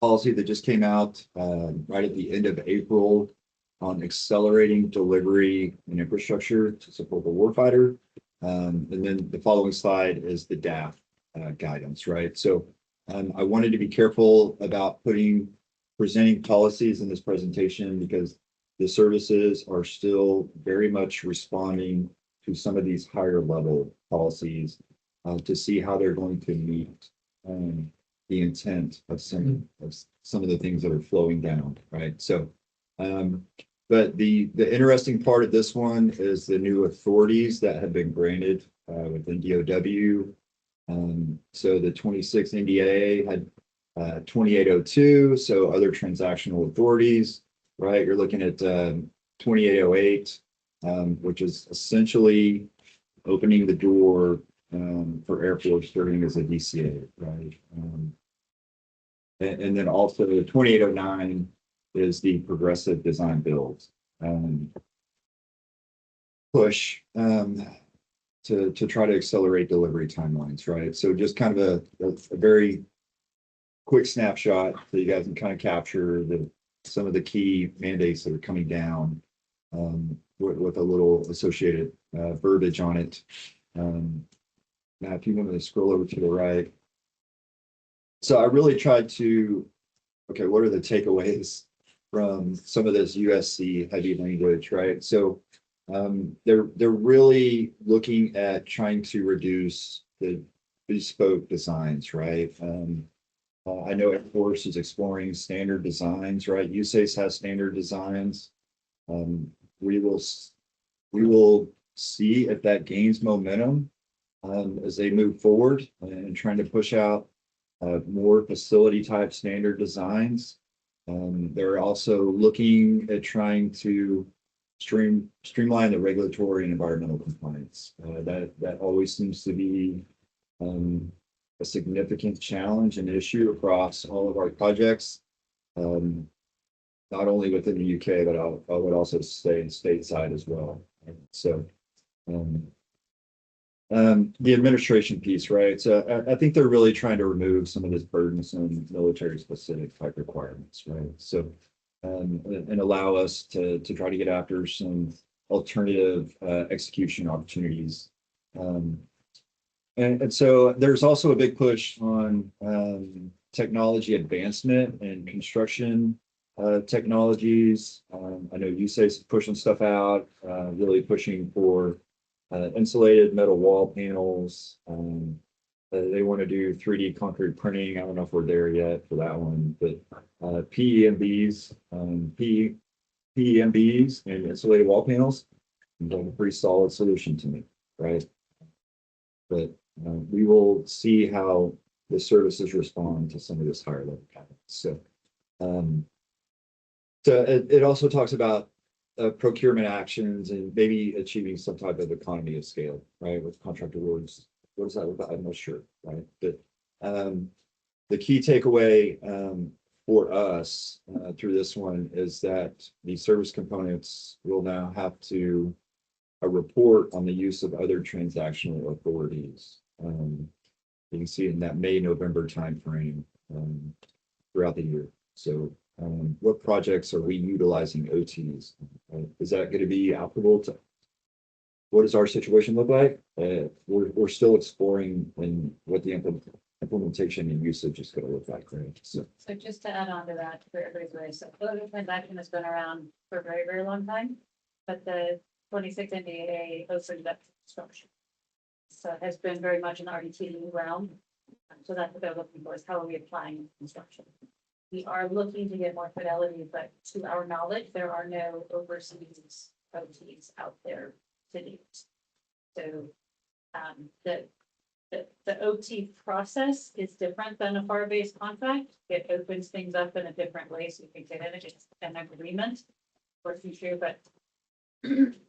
policy that just came out right at the end of April on accelerating delivery and infrastructure to support the warfighter. And then the following slide is the DAF guidance, right? So I wanted to be careful about presenting policies in this presentation because the services are still very much responding to some of these higher level policies to see how they're going to meet the intent of some of the things that are flowing down, right? So But the interesting part of this one is the new authorities that have been granted within DOW. So the 26 NDAA had 2802, so other transactional authorities, right? You're looking at 2808, which is essentially opening the door for Air Force serving as a DCA, right? And then also 2809 is the progressive design build push to try to accelerate delivery timelines, right? So just kind of a very quick snapshot so you guys can kind of capture some of the key mandates that are coming down with a little associated verbiage on it. Now, if you want to scroll over to the right. So I really tried to, okay, what are the takeaways from some of this USC heavy language, right? So they're really looking at trying to reduce the bespoke designs, right? I know Air Force is exploring standard designs, right? USACE has standard designs. We will see if that gains momentum as they move forward and trying to push out more facility type standard designs. They're also looking at trying to streamline the regulatory and environmental compliance. That always seems to be a significant challenge and issue across all of our projects, not only within the UK, but I would also say stateside as well. So the administration piece, right? So I think they're really trying to remove some of this burdensome military specific type requirements, right? So and allow us to try to get after some alternative execution opportunities. And so there's also a big push on technology advancement and construction technologies. I know USACE is pushing stuff out, really pushing for insulated metal wall panels. They want to do 3D concrete printing. I don't know if we're there yet for that one, but PEMBs and insulated wall panels, like a pretty solid solution to me, right? But we will see how the services respond to some of this higher level capital. So, it also talks about procurement actions and maybe achieving some type of economy of scale, right? With contract awards. What is that about? I'm not sure, right? But the key takeaway for us through this one is that the service components will now have to report on the use of other transactional authorities. You can see in that May-November timeframe throughout the year. So what projects are we utilizing OTs? Is that going to be applicable to what does our situation look like? We're still exploring and what the implementation and usage is going to look like, right? So just to add on to that, for everybody's, so the transaction has been around for a very, very long time, but the 26 NDAA opened up construction. So it has been very much an RDT realm. So that's what they're looking for, is how are we applying construction? We are looking to get more fidelity, but to our knowledge, there are no overseas OTs out there to date. So the OT process is different than a FAR-based contract. It opens things up in a different way, so you can get in an agreement for future, but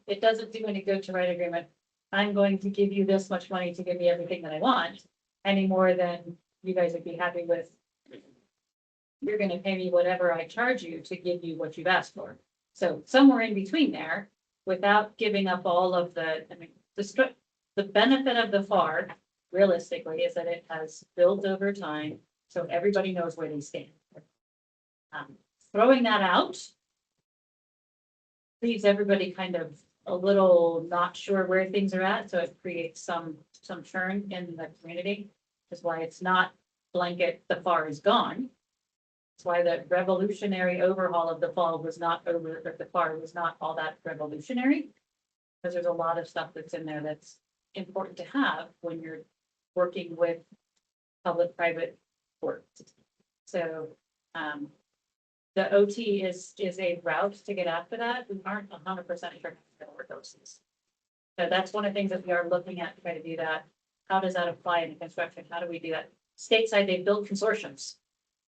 it doesn't do any good to write agreement. I'm going to give you this much money to give me everything that I want, any more than you guys would be happy with. You're going to pay me whatever I charge you to give you what you've asked for. So somewhere in between there, without giving up all of the, I mean, the benefit of the FAR realistically is that it has built over time, so everybody knows where they stand. Throwing that out leaves everybody kind of a little not sure where things are at, so it creates some churn in the community. That's why it's not blanket, the FAR is gone. That's why the revolutionary overhaul of the FAR was not all that revolutionary, because there's a lot of stuff that's in there that's important to have when you're working with public-private work. So The OT is a route to get after that. We aren't 100% sure what those is. So that's one of the things that we are looking at to try to do that. How does that apply in construction? How do we do that? Stateside, they build consortiums.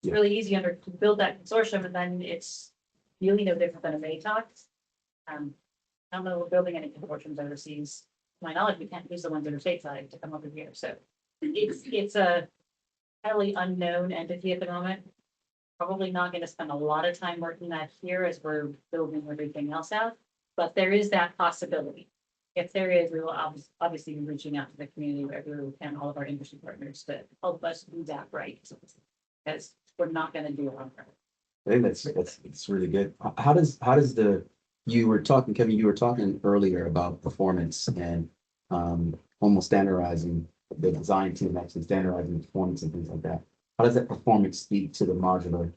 It's really easy to build that consortium, and then it's really no different than a VATOC. I don't know, we're building any consortiums overseas. To my knowledge, we can't use the ones that are stateside to come over here. So it's a highly unknown entity at the moment. Probably not going to spend a lot of time working that here as we're building everything else out, but there is that possibility. If there is, we will obviously be reaching out to the community wherever we can, all of our industry partners to help us do that right. Because we're not going to do it on purpose. I think that's really good. How does you were talking, Kevin, you were talking earlier about performance and almost standardizing the design team, actually standardizing performance and things like that. How does that performance speak to the modular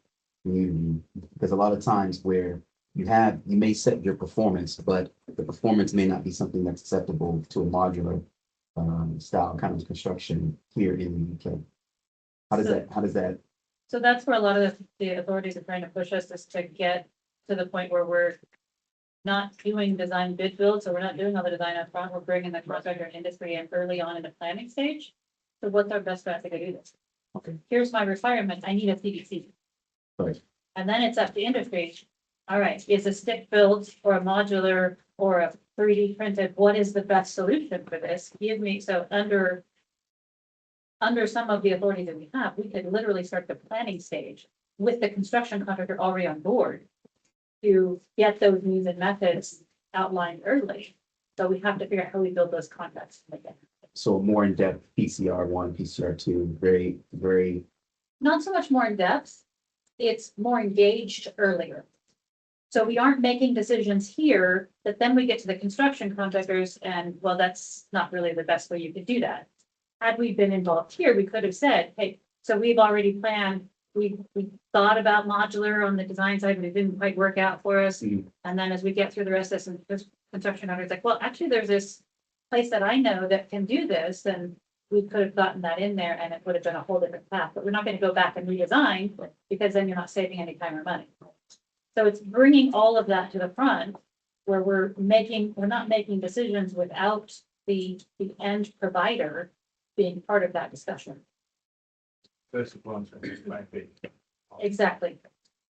community? Because a lot of times where you may set your performance, but the performance may not be something that's acceptable to a modular style kind of construction here in the UK. How does that? So that's where a lot of the authorities are trying to push us, is to get to the point where we're not doing design bid build. So we're not doing all the design up front. We're bringing the contractor and industry in early on in the planning stage. So what's our best strategy to do this? Okay. Here's my requirement. I need a CDC. Right. And then it's up to industry. All right, is a stick built or a modular or a 3D printed? What is the best solution for this? Give me, so under some of the authorities that we have, we could literally start the planning stage with the construction contractor already on board to get those means and methods outlined early. So we have to figure out how we build those contracts to make it. So more in-depth PCR1, PCR2, very. Not so much more in depth, it's more engaged earlier. So we aren't making decisions here that then we get to the construction contractors and, well, that's not really the best way you could do that. Had we been involved here, we could have said, hey, so we've already planned, we thought about modular on the design side, but it didn't quite work out for us. Mhm. And then as we get through the rest of this construction, it's like, well, actually, there's this place that I know that can do this, and we could have gotten that in there and it would have been a whole different path, but we're not going to go back and redesign because then you're not saving any time or money. So it's bringing all of that to the front where we're not making decisions without the end provider being part of that discussion. First of all, it's might be. Exactly.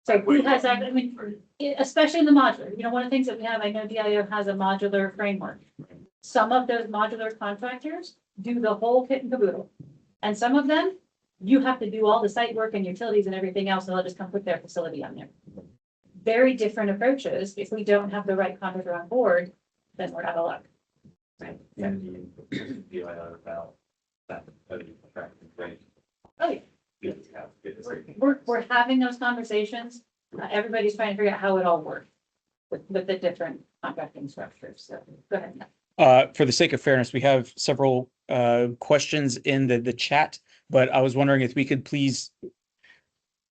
So who has that, I mean, especially in the modular, one of the things that we have, I know DIO has a modular framework. Some of those modular contractors do the whole kit and caboodle. And some of them, you have to do all the site work and utilities and everything else, and they'll just come put their facility on there. Very different approaches. If we don't have the right contractor on board, then we're out of luck. Right. And you DIO about that. Oh, yeah. We're having those conversations. Everybody's trying to figure out how it all works with the different contracting structures. So go ahead. For the sake of fairness, we have several questions in the chat, but I was wondering if we could please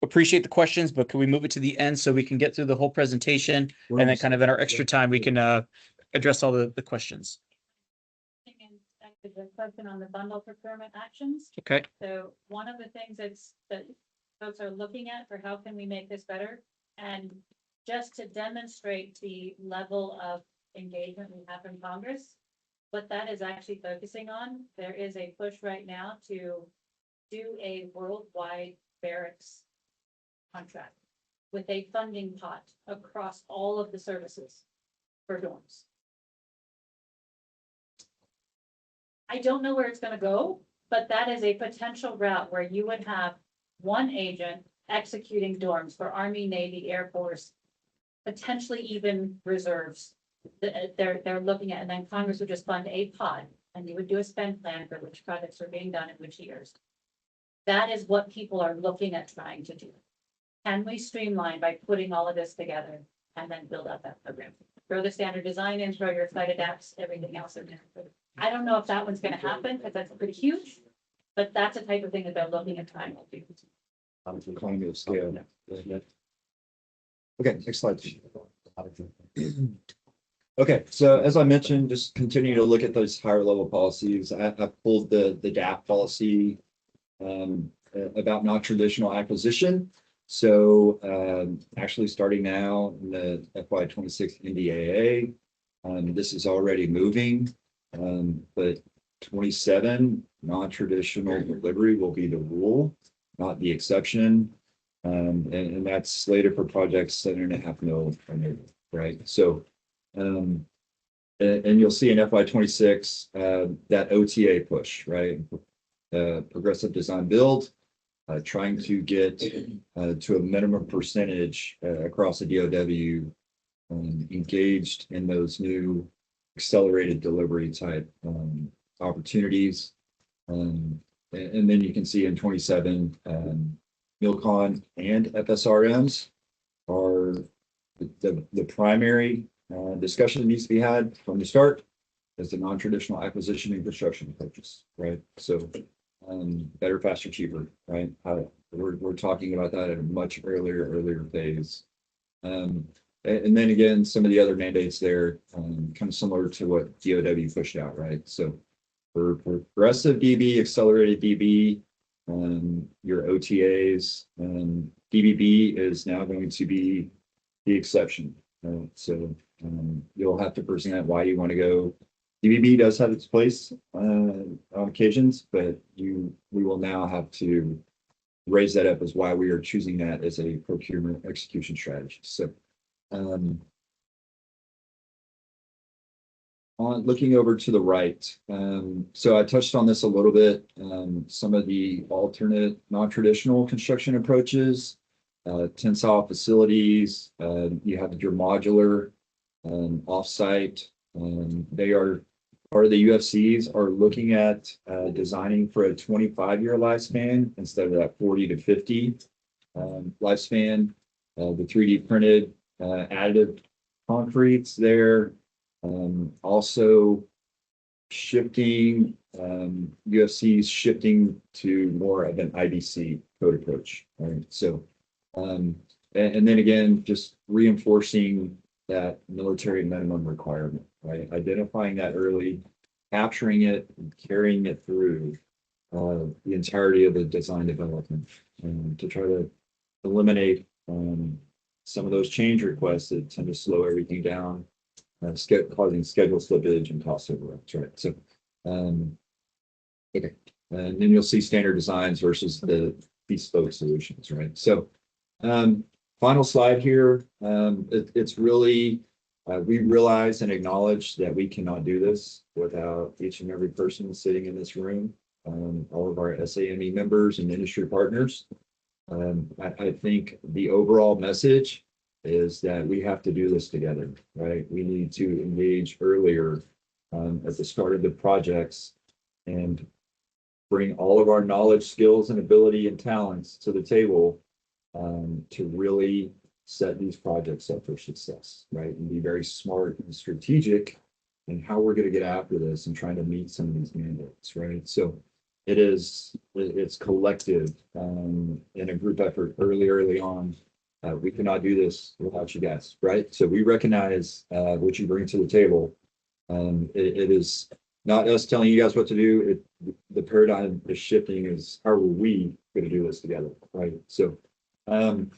appreciate the questions, but can we move it to the end so we can get through the whole presentation, and then kind of in our extra time, we can address all the questions. The question on the bundle procurement actions. Okay. So one of the things that folks are looking at for how can we make this better, and just to demonstrate the level of engagement we have in Congress, what that is actually focusing on, there is a push right now to do a worldwide barracks contract with a funding pot across all of the services for dorms. I don't know where it's going to go, but that is a potential route where you would have one agent executing dorms for Army, Navy, Air Force, potentially even reserves. They're looking at, and then Congress would just fund a pot, and you would do a spend plan for which projects are being done in which years. That is what people are looking at trying to do. Can we streamline by putting all of this together and then build out that program? Throw the standard design in, throw your site adapts, everything else in there. I don't know if that one's going to happen because that's pretty huge, but that's a type of thing that they're looking at trying to do. Economy of scale. Okay, next slide. Okay, so as I mentioned, just continue to look at those higher level policies. I pulled the DAP policy about non-traditional acquisition. So actually starting now in the FY26 NDAA, this is already moving, but 27 non-traditional delivery will be the rule, not the exception. And that's slated for projects $7.5 million, right? So, and you'll see in FY26 that OTA push, right? Progressive design build, trying to get to a minimum percentage across the DOW engaged in those new accelerated delivery type opportunities. And then you can see in 27, MILCON and FSRMs are the primary discussion that needs to be had from the start as the non-traditional acquisition and construction approaches, right? So better, faster, cheaper, right? We're talking about that at a much earlier phase. And then again, some of the other mandates there, kind of similar to what DOW pushed out, right? So for progressive DB, accelerated DB, your OTAs, DBB is now going to be the exception. So you'll have to present why you want to go. DBB does have its place on occasions, but we will now have to raise that up as why we are choosing that as a procurement execution strategy. So looking over to the right, so I touched on this a little bit, some of the alternate non-traditional construction approaches, tensile facilities, you have your modular, offsite, they are part of the UFCs are looking at designing for a 25-year lifespan instead of that 40 to 50 lifespan. The 3D printed additive concretes there. Also shifting, UFC's shifting to more of an IBC code approach, right? So, and then again, just reinforcing that military minimum requirement, right? Identifying that early, capturing it, and carrying it through the entirety of the design development, to try to eliminate some of those change requests that tend to slow everything down, causing schedule slippage and cost overruns, right? So, okay, and then you'll see standard designs versus the bespoke solutions, right? So, final slide here. It's really, we realize and acknowledge that we cannot do this without each and every person sitting in this room, all of our SAME members and industry partners. I think the overall message is that we have to do this together, right? We need to engage earlier at the start of the projects and bring all of our knowledge, skills, and ability and talents to the table to really set these projects up for success, right? And be very smart and strategic in how we're going to get after this and trying to meet some of these mandates, right? So it's collective in a group effort early on. We cannot do this without you guys, right? So we recognize what you bring to the table. It is not us telling you guys what to do. The paradigm is shifting. Is how are we going to do this together, right? So, and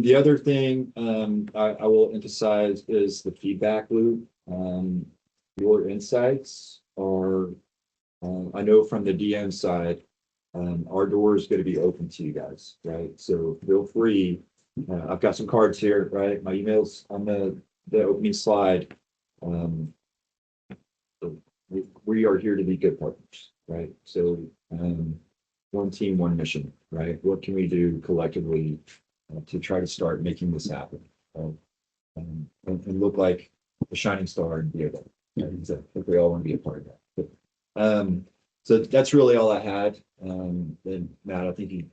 the other thing I will emphasize is the feedback loop. Your insights are, I know from the DM side, our door is going to be open to you guys, right? So feel free. I've got some cards here, right? My email's on the opening slide. We are here to be good partners, right? So one team, one mission, right? What can we do collectively to try to start making this happen, and look like a shining star and be able, I think we all want to be a part of that. But, so that's really all I had. And Matt, I think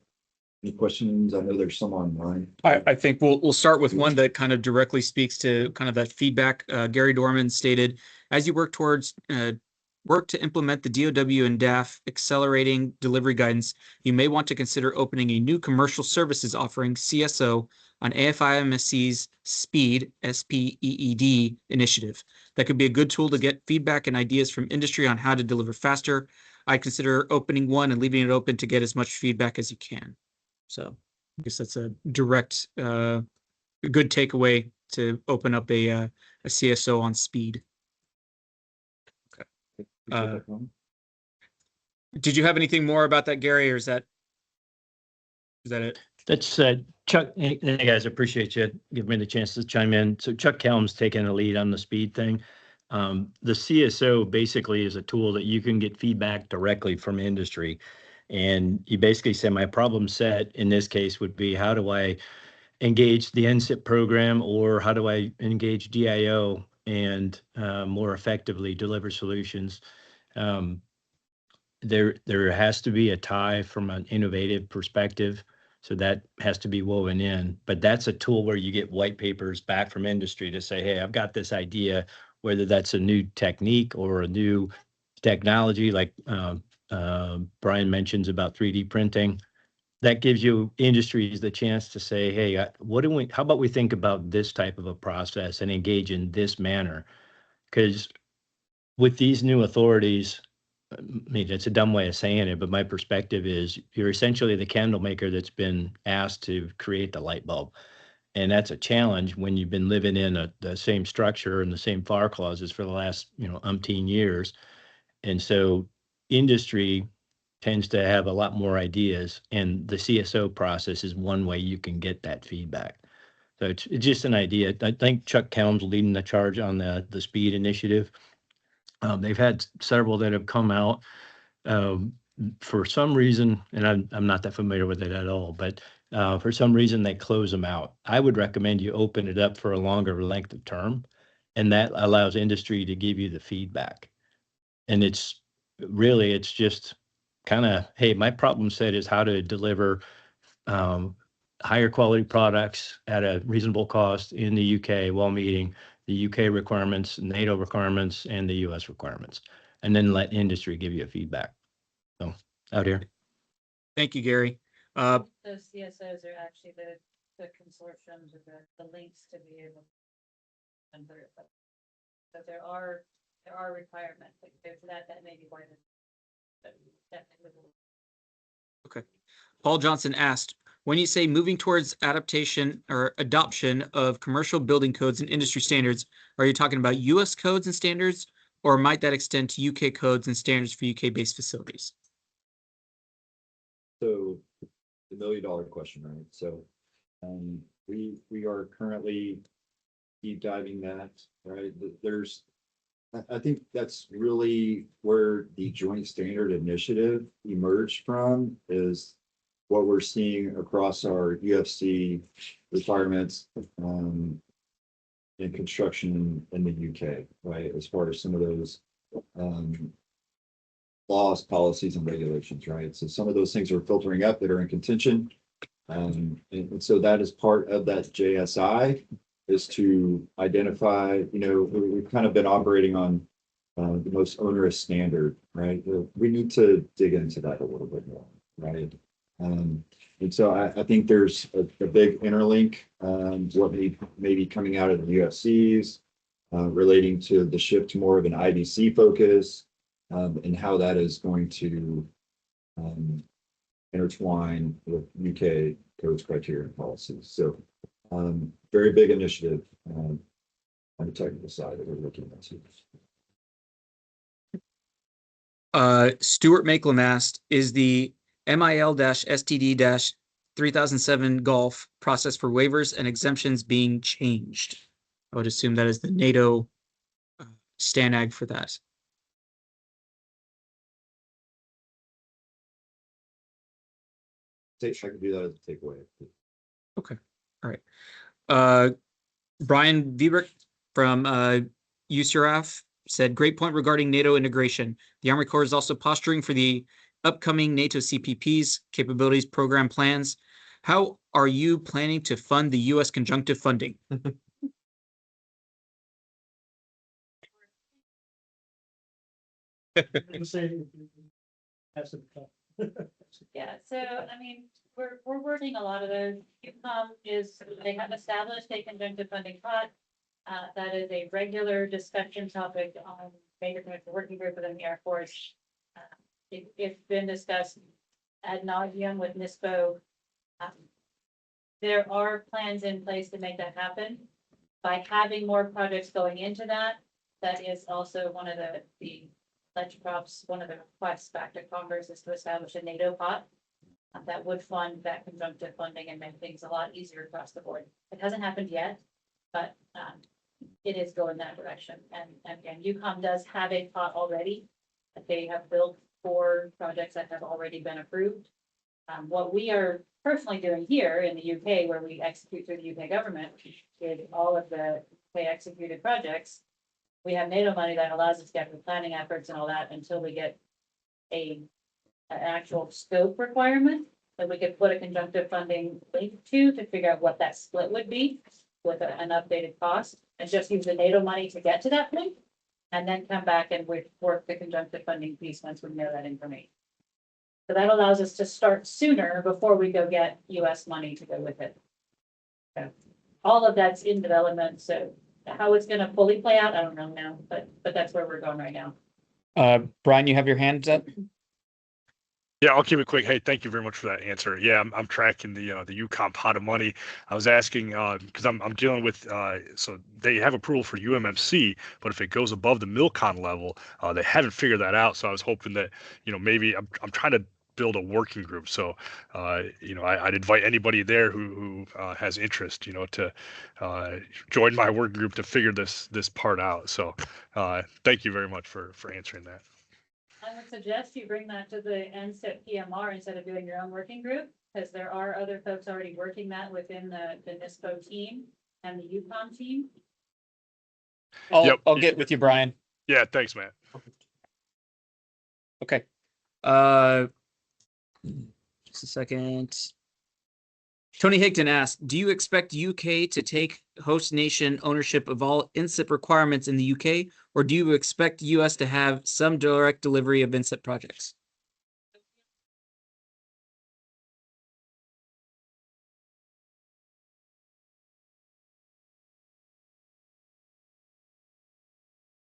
any questions? I know there's some online. I think we'll start with one that kind of directly speaks to kind of that feedback. Gary Dorman stated, as you work to implement the DOW and DAF accelerating delivery guidance, you may want to consider opening a new commercial services offering, CSO, on AFIMSC's SPEED, SPEED initiative. That could be a good tool to get feedback and ideas from industry on how to deliver faster. I consider opening one and leaving it open to get as much feedback as you can. So I guess that's a direct, good takeaway to open up a CSO on speed. Appreciate that comment. Did you have anything more about that, Gary, or is that it? That's Chuck. Hey guys, appreciate you giving me the chance to chime in. So Chuck Kelm's taking the lead on the speed thing. The CSO basically is a tool that you can get feedback directly from industry. And you basically say my problem set in this case would be, how do I engage the NSIP program, or how do I engage DIO and more effectively deliver solutions? There has to be a tie from an innovative perspective. So that has to be woven in, but that's a tool where you get white papers back from industry to say, hey, I've got this idea, whether that's a new technique or a new technology, like Brian mentions about 3D printing. That gives you industries the chance to say, hey, how about we think about this type of a process and engage in this manner? Because with these new authorities, I mean, it's a dumb way of saying it, but my perspective is you're essentially the candle maker that's been asked to create the light bulb. And that's a challenge when you've been living in the same structure and the same fire clauses for the last, umpteen years. And so industry tends to have a lot more ideas, and the CSO process is one way you can get that feedback. So it's just an idea. I think Chuck Kelm's leading the charge on the speed initiative. They've had several that have come out for some reason, and I'm not that familiar with it at all, but for some reason they close them out. I would recommend you open it up for a longer length of term, and that allows industry to give you the feedback. And it's just kind of, hey, my problem set is how to deliver higher quality products at a reasonable cost in the UK while meeting the UK requirements, NATO requirements, and the US requirements, and then let industry give you a feedback. So out here. Thank you, Gary. Those CSOs are actually the consortiums or the links to be able to convert it. But there are requirements like that may be why Okay. Paul Johnson asked, when you say moving towards adaptation or adoption of commercial building codes and industry standards, are you talking about US codes and standards, or might that extend to UK codes and standards for UK-based facilities? So the $1 million question, right? So we are currently deep diving that, right? I think that's really where the joint standard initiative emerged from, is what we're seeing across our UFC requirements in construction in the UK, right? As far as some of those laws, policies, and regulations, right? So some of those things are filtering up that are in contention. And so that is part of that JSI, is to identify, we've kind of been operating on the most onerous standard, right? We need to dig into that a little bit more, right? And so I think there's a big interlink, what may be coming out of the UFCs relating to the shift to more of an IBC focus, and how that is going to intertwine with UK codes, criteria, and policies. So very big initiative on the technical side that we're looking into. Stuart Makelam asked, is the MIL-STD-3007 Golf process for waivers and exemptions being changed? I would assume that is the NATO STANAG for that. I could do that as a takeaway. Okay. All right. Brian Viebrick from USURAF said, great point regarding NATO integration. The Army Corps is also posturing for the upcoming NATO CPPs, capabilities, program plans. How are you planning to fund the U.S. conjunctive funding? Yeah, so I mean, we're working a lot of those. They have established a conjunctive funding pot. That is a regular discussion topic on major commercial working group within the Air Force. It's been discussed ad nauseum with NISPO. There are plans in place to make that happen. By having more projects going into that, that is also one of the ledge props, one of the requests back to Congress is to establish a NATO pot that would fund that conjunctive funding and make things a lot easier across the board. It hasn't happened yet, but it is going that direction. And again, UCOM does have a pot already that they have built for projects that have already been approved. What we are personally doing here in the UK, where we execute through the UK government, with all of the UK executed projects, we have NATO money that allows us to get the planning efforts and all that until we get an actual scope requirement that we could put a conjunctive funding link to figure out what that split would be with an updated cost, and just use the NATO money to get to that point, and then come back and work the conjunctive funding piece once we know that information. So that allows us to start sooner before we go get US money to go with it. So all of that's in development, so how it's gonna fully play out, I don't know now, but that's where we're going right now. Brian, you have your hands up? Yeah, I'll keep it quick. Hey, thank you very much for that answer. Yeah, I'm tracking the UCOM pot of money. I was asking because I'm dealing with so they have approval for UMMC, but if it goes above the MILCON level, they haven't figured that out. So I was hoping that maybe I'm trying to build a working group. So I'd invite anybody there who has interest, to join my work group to figure this part out. So thank you very much for answering that. I would suggest you bring that to the NSIP PMR instead of doing your own working group, because there are other folks already working that within the NISPO team and the UCOM team. I'll get with you, Brian. Yeah, thanks, Matt. Okay. Just a second. Tony Higdon asked, do you expect UK to take host nation ownership of all NSIP requirements in the UK, or do you expect US to have some direct delivery of NSIP projects?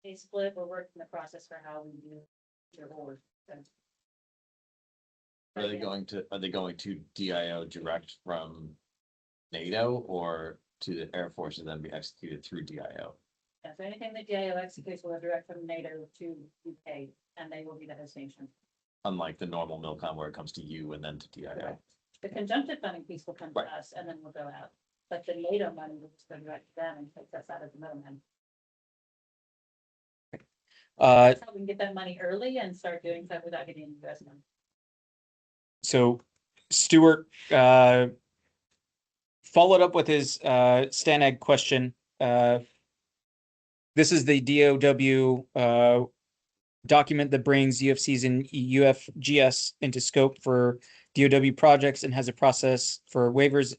They split, we're working the process for how we do your board. Are they going to DIO direct from NATO or to the Air Force and then be executed through DIO? Yeah, so anything that DIO executes will go direct from NATO to UK, and they will be the host nation. Unlike the normal MILCON where it comes to you and then to DIO. The conjunctive funding piece will come to us and then we'll go out, but the NATO money will just go direct to them and take us out of the middleman. That's how we can get that money early and start doing stuff without getting investment. So Stuart followed up with his STANAG question. This is the DOW document that brings UFCs and UFGS into scope for DOW projects and has a process for waivers,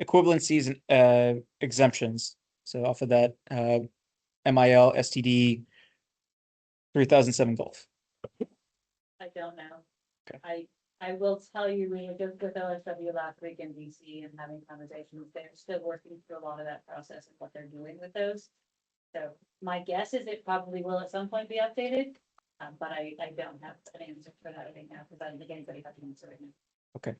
equivalencies, and exemptions. So off of that, MIL STD 3007 Gulf. I don't know. Okay. I will tell you, we were just with OSW last week in DC and having conversations. They're still working through a lot of that process and what they're doing with those. So my guess is it probably will at some point be updated, but I don't have an answer for that right now because I don't think anybody has an answer right now. Okay.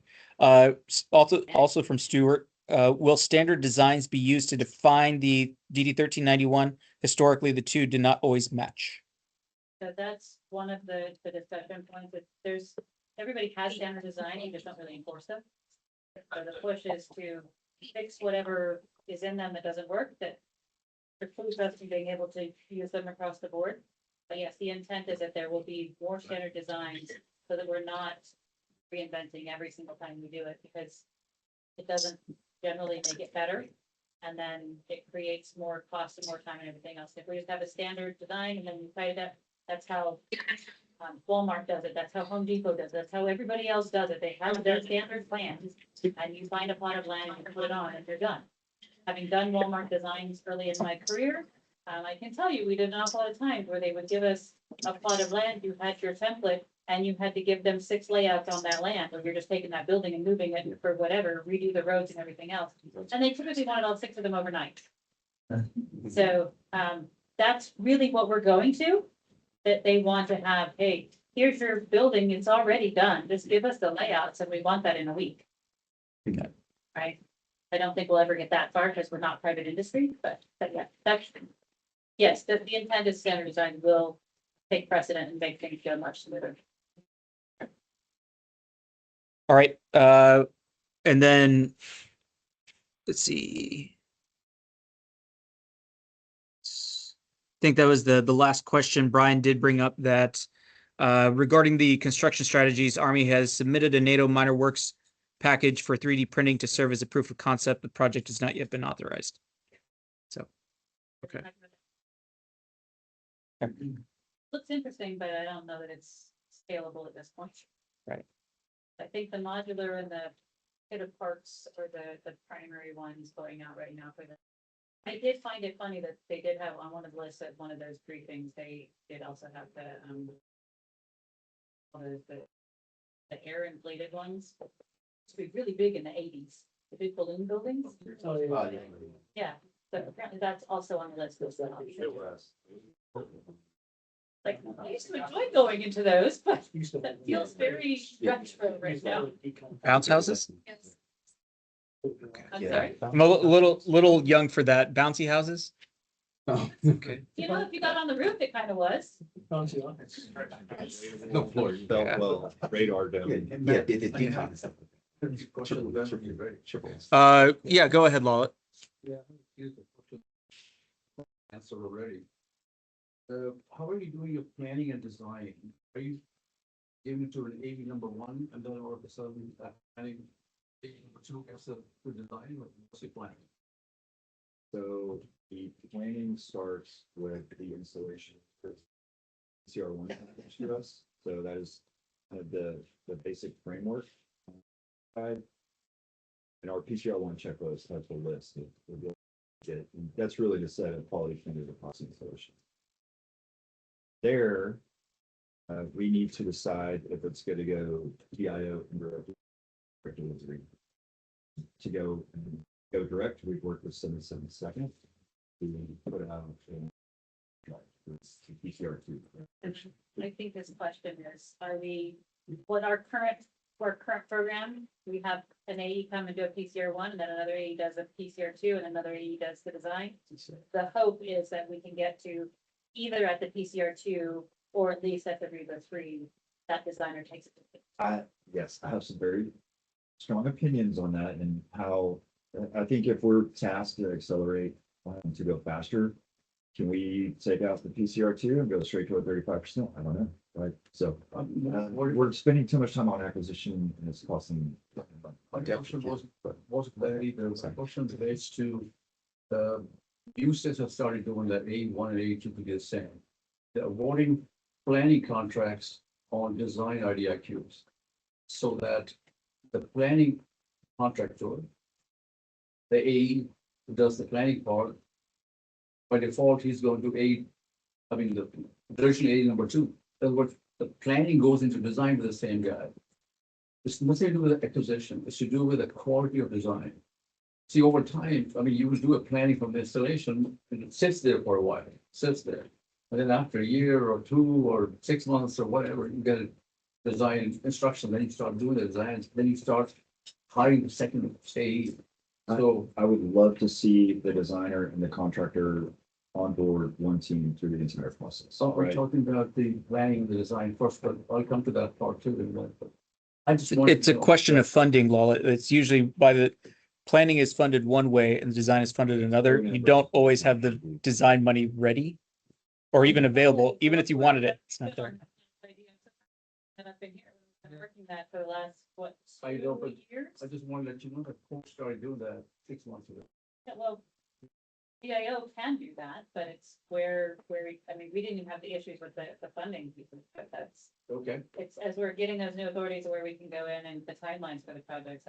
Also from Stuart, will standard designs be used to define the DD 1391? Historically, the two did not always match. So that's one of the discussion points. That everybody has standard design, you just don't really enforce them. So the push is to fix whatever is in them that doesn't work, that precludes us from being able to use them across the board. But yes, the intent is that there will be more standard designs so that we're not reinventing every single time we do it, because it doesn't generally make it better. And then it creates more cost and more time and everything else. If we just have a standard design and then we fight it, that's how Walmart does it. That's how Home Depot does it. That's how everybody else does it. They have their standard plans and you find a plot of land and put it on and they're done. Having done Walmart designs early in my career, I can tell you, we did an awful lot of times where they would give us a plot of land, you had your template, and you had to give them 6 layouts on that land, or you're just taking that building and moving it for whatever, redo the roads and everything else. And they typically wanted all 6 of them overnight. So that's really what we're going to, that they want to have, hey, here's your building, it's already done. Just give us the layouts and we want that in a week. Okay. right? I don't think we'll ever get that far because we're not private industry, but yeah, that's, yes, the intent is standard design will take precedent and make things go much smoother. All right, and then, let's see. I think that was the last question. Brian did bring up that regarding the construction strategies, Army has submitted a NATO minor works package for 3D printing to serve as a proof of concept. The project has not yet been authorized. So, okay. Looks interesting, but I don't know that it's scalable at this point. Right. I think the modular and the bit of parts are the primary ones going out right now for the. I did find it funny that they did have on one of the lists at one of those briefings, they did also have the air inflated ones. It's be really big in the 80s, the big balloon buildings. Yeah, but apparently that's also on the list as well. Like, I used to enjoy going into those, but that feels very retro right now. Bounce houses? Yes. I'm Yeah. sorry. I'm a little young for that. Bouncy houses? Oh, Okay. You know, if you got on the roof, it kind of was. no floor. Felt well, radar Yeah, dome. yeah, it decon and stuff. Yeah, go ahead, Lala. Answer already. How are you doing your planning and design? Are you giving it to an AV number one and then all of a sudden planning AV number two gets to design or what's your plan? So the planning starts with the installation for CR1 to us. So that is kind of the basic framework. And our PCR1 checklist has a list of what get. And that's really to set a quality standard across installation. There, we need to decide if it's going to go DIO and direct delivery. To go direct, we've worked with 77 to put it out in PCR2. I think this question is, what our current program, we have an AE come and do a PCR1, and then another AE does a PCR2, and another AE does the design. The hope is that we can get to either at the PCR2 or at least at the REBA 3, that designer takes it. Yes, I have some very strong opinions on that and how, I think if we're tasked to accelerate to go faster, can we take out the PCR2 and go straight to a 35%? I don't know, right? So we're spending too much time on acquisition and it's costing. My question wasn't very, the question relates to the users have started doing that A1 and A2 to get same. They're awarding planning contracts on design IDIQs so that the planning contractor, the AE who does the planning part, by default, he's going to the traditional AE number 2. In other words, the planning goes into design with the same guy. It's nothing to do with acquisition. It's to do with the quality of design. See, over time, you would do a planning from the installation and it sits there for a while, sits there. And then after a year or 2 or 6 months or whatever, you get a design instruction, then you start doing the designs, then you start hiring the second stage. So I would love to see the designer and the contractor on board one team through the entire process. So we're talking about the planning and the design first, but I'll come to that part too. I just want. It's a question of funding, Lala. It's usually by the planning is funded one way and the design is funded another. You don't always have the design money ready or even available, even if you wanted it, it's not there. And I've been here, I've been working that for the last, what, I know, 2 but years? I just want to let you know that folks started doing that 6 months ago. Yeah, well, DIO can do that, but it's where, we didn't even have the issues with the funding pieces, but that's, Okay. it's as we're getting those new authorities where we can go in and the timelines for the projects,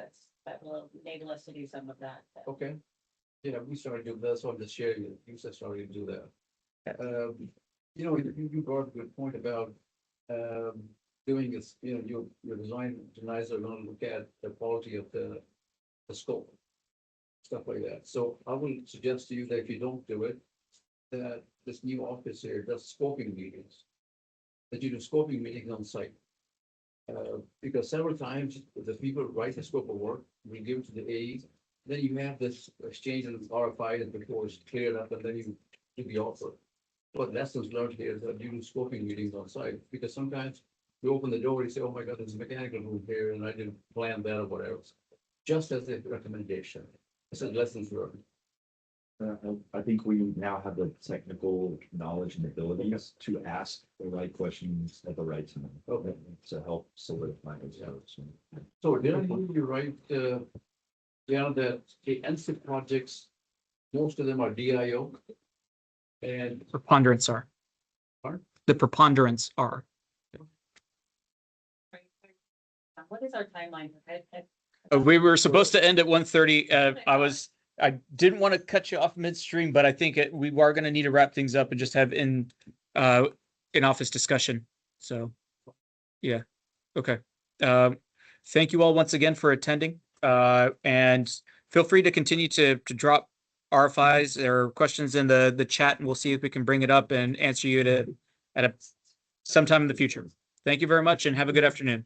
that will enable us to do some of that. Okay. Yeah, we started doing that, so I'm just sharing it. You said started to do that. You brought a good point about doing this, your design designers are going to look at the quality of the scope, stuff like that. So I will suggest to you that if you don't do it, that this new office here does scoping meetings, that you do scoping meetings on site. Because several times the people write the scope of work, we give it to the AE, then you have this exchange of RFI and before it's cleared up and then you do the offer. What lessons learned here is that you do scoping meetings on site, because sometimes you open the door, you say, oh my God, there's a mechanical room here and I didn't plan that or whatever. Just as a recommendation, this is lessons learned. I think we now have the technical knowledge and abilities to ask the right questions at the right time. Okay. To help solidify those votes. So did I hear you right, yeah, that the NCIP projects, most of them are DIO? And Preponderance are. Pardon? The preponderance are. What is our timeline? We were supposed to end at 1:30. I didn't want to cut you off midstream, but I think we are going to need to wrap things up and just have in office discussion. So, yeah. Okay. Thank you all once again for attending. And feel free to continue to drop RFIs or questions in the chat, and we'll see if we can bring it up and answer you at sometime in the future. Thank you very much and have a good afternoon.